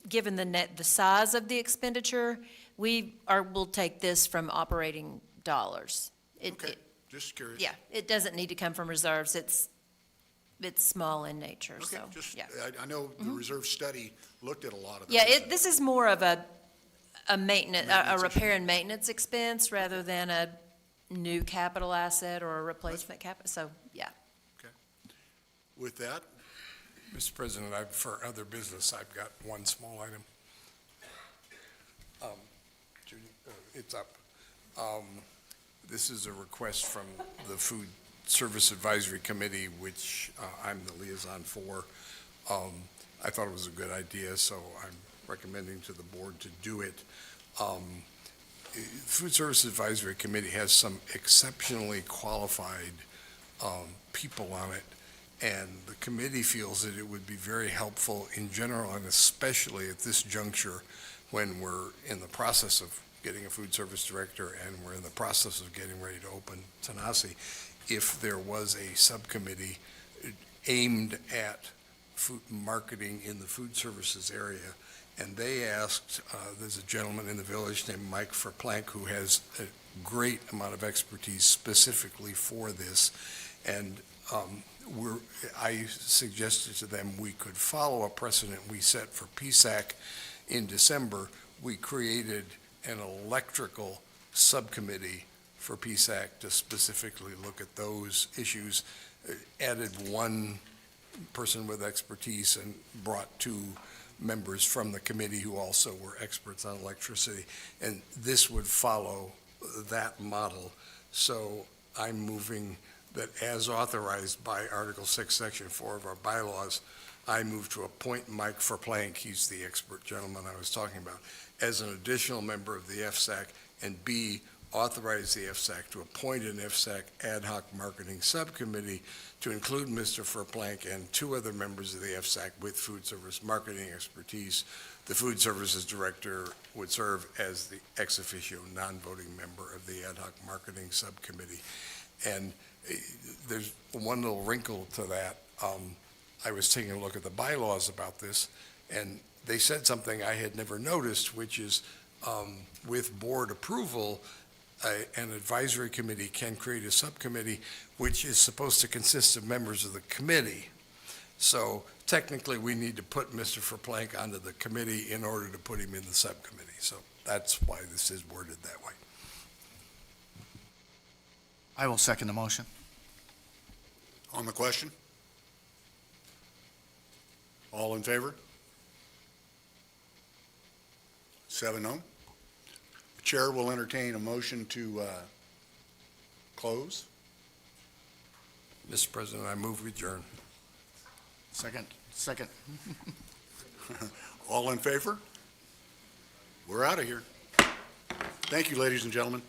given the size of the expenditure, we'll take this from operating dollars. Okay, just curious. Yeah, it doesn't need to come from reserves. It's small in nature, Okay, so, yeah. I know the reserve study looked at a lot of that. Yeah, this is more of a maintenance, a Maintenance repair and maintenance expense rather than a new capital asset or a replacement capital, so, yeah. With that, Mr. President, for other business, I've got one small item. Judy, it's up. This is a request from the Food Service Advisory Committee, which I'm the liaison for. I thought it was a good idea, so I'm recommending to the board to do it. Food Service Advisory Committee has some exceptionally qualified people on it, and the committee feels that it would be very helpful in general, and especially at this juncture when we're in the process of getting a food service director and we're in the process of getting ready to open Tanasi, if there was a subcommittee aimed at food marketing in the food services area. And they asked, there's a gentleman in the village named Mike Verplank who has a great amount of expertise specifically for this. And I suggested to them we could follow a precedent we set for PSAC in December. We created an electrical subcommittee for PSAC to specifically look at those issues, added one person with expertise and brought 2 members from the committee who also were experts on electricity. And this would follow that model. So I'm moving that as authorized by Article 6, Section 4 of our bylaws, I move to appoint Mike Verplank, he's the expert gentleman I was talking about, as an additional member of the FSAC, and B, authorize the FSAC to appoint an FSAC ad hoc marketing subcommittee to include Mr. Verplank and 2 other members of the FSAC with food service marketing expertise. The food services director would serve as the ex officio non-voting member of the ad hoc marketing subcommittee. And there's one little wrinkle to that. I was taking a look at the bylaws about this, and they said something I had never noticed, which is with board approval, an advisory committee can create a subcommittee which is supposed to consist of members of the committee. So technically, we need to put Mr. Verplank onto the committee in order to put him in the subcommittee. So that's why this is worded that way. I will second the motion. On the question? All in favor? 7-0. The chair will entertain a motion to close. Mr. President, I move we adjourn. Second. All in favor? We're out of here. Thank you, ladies and gentlemen.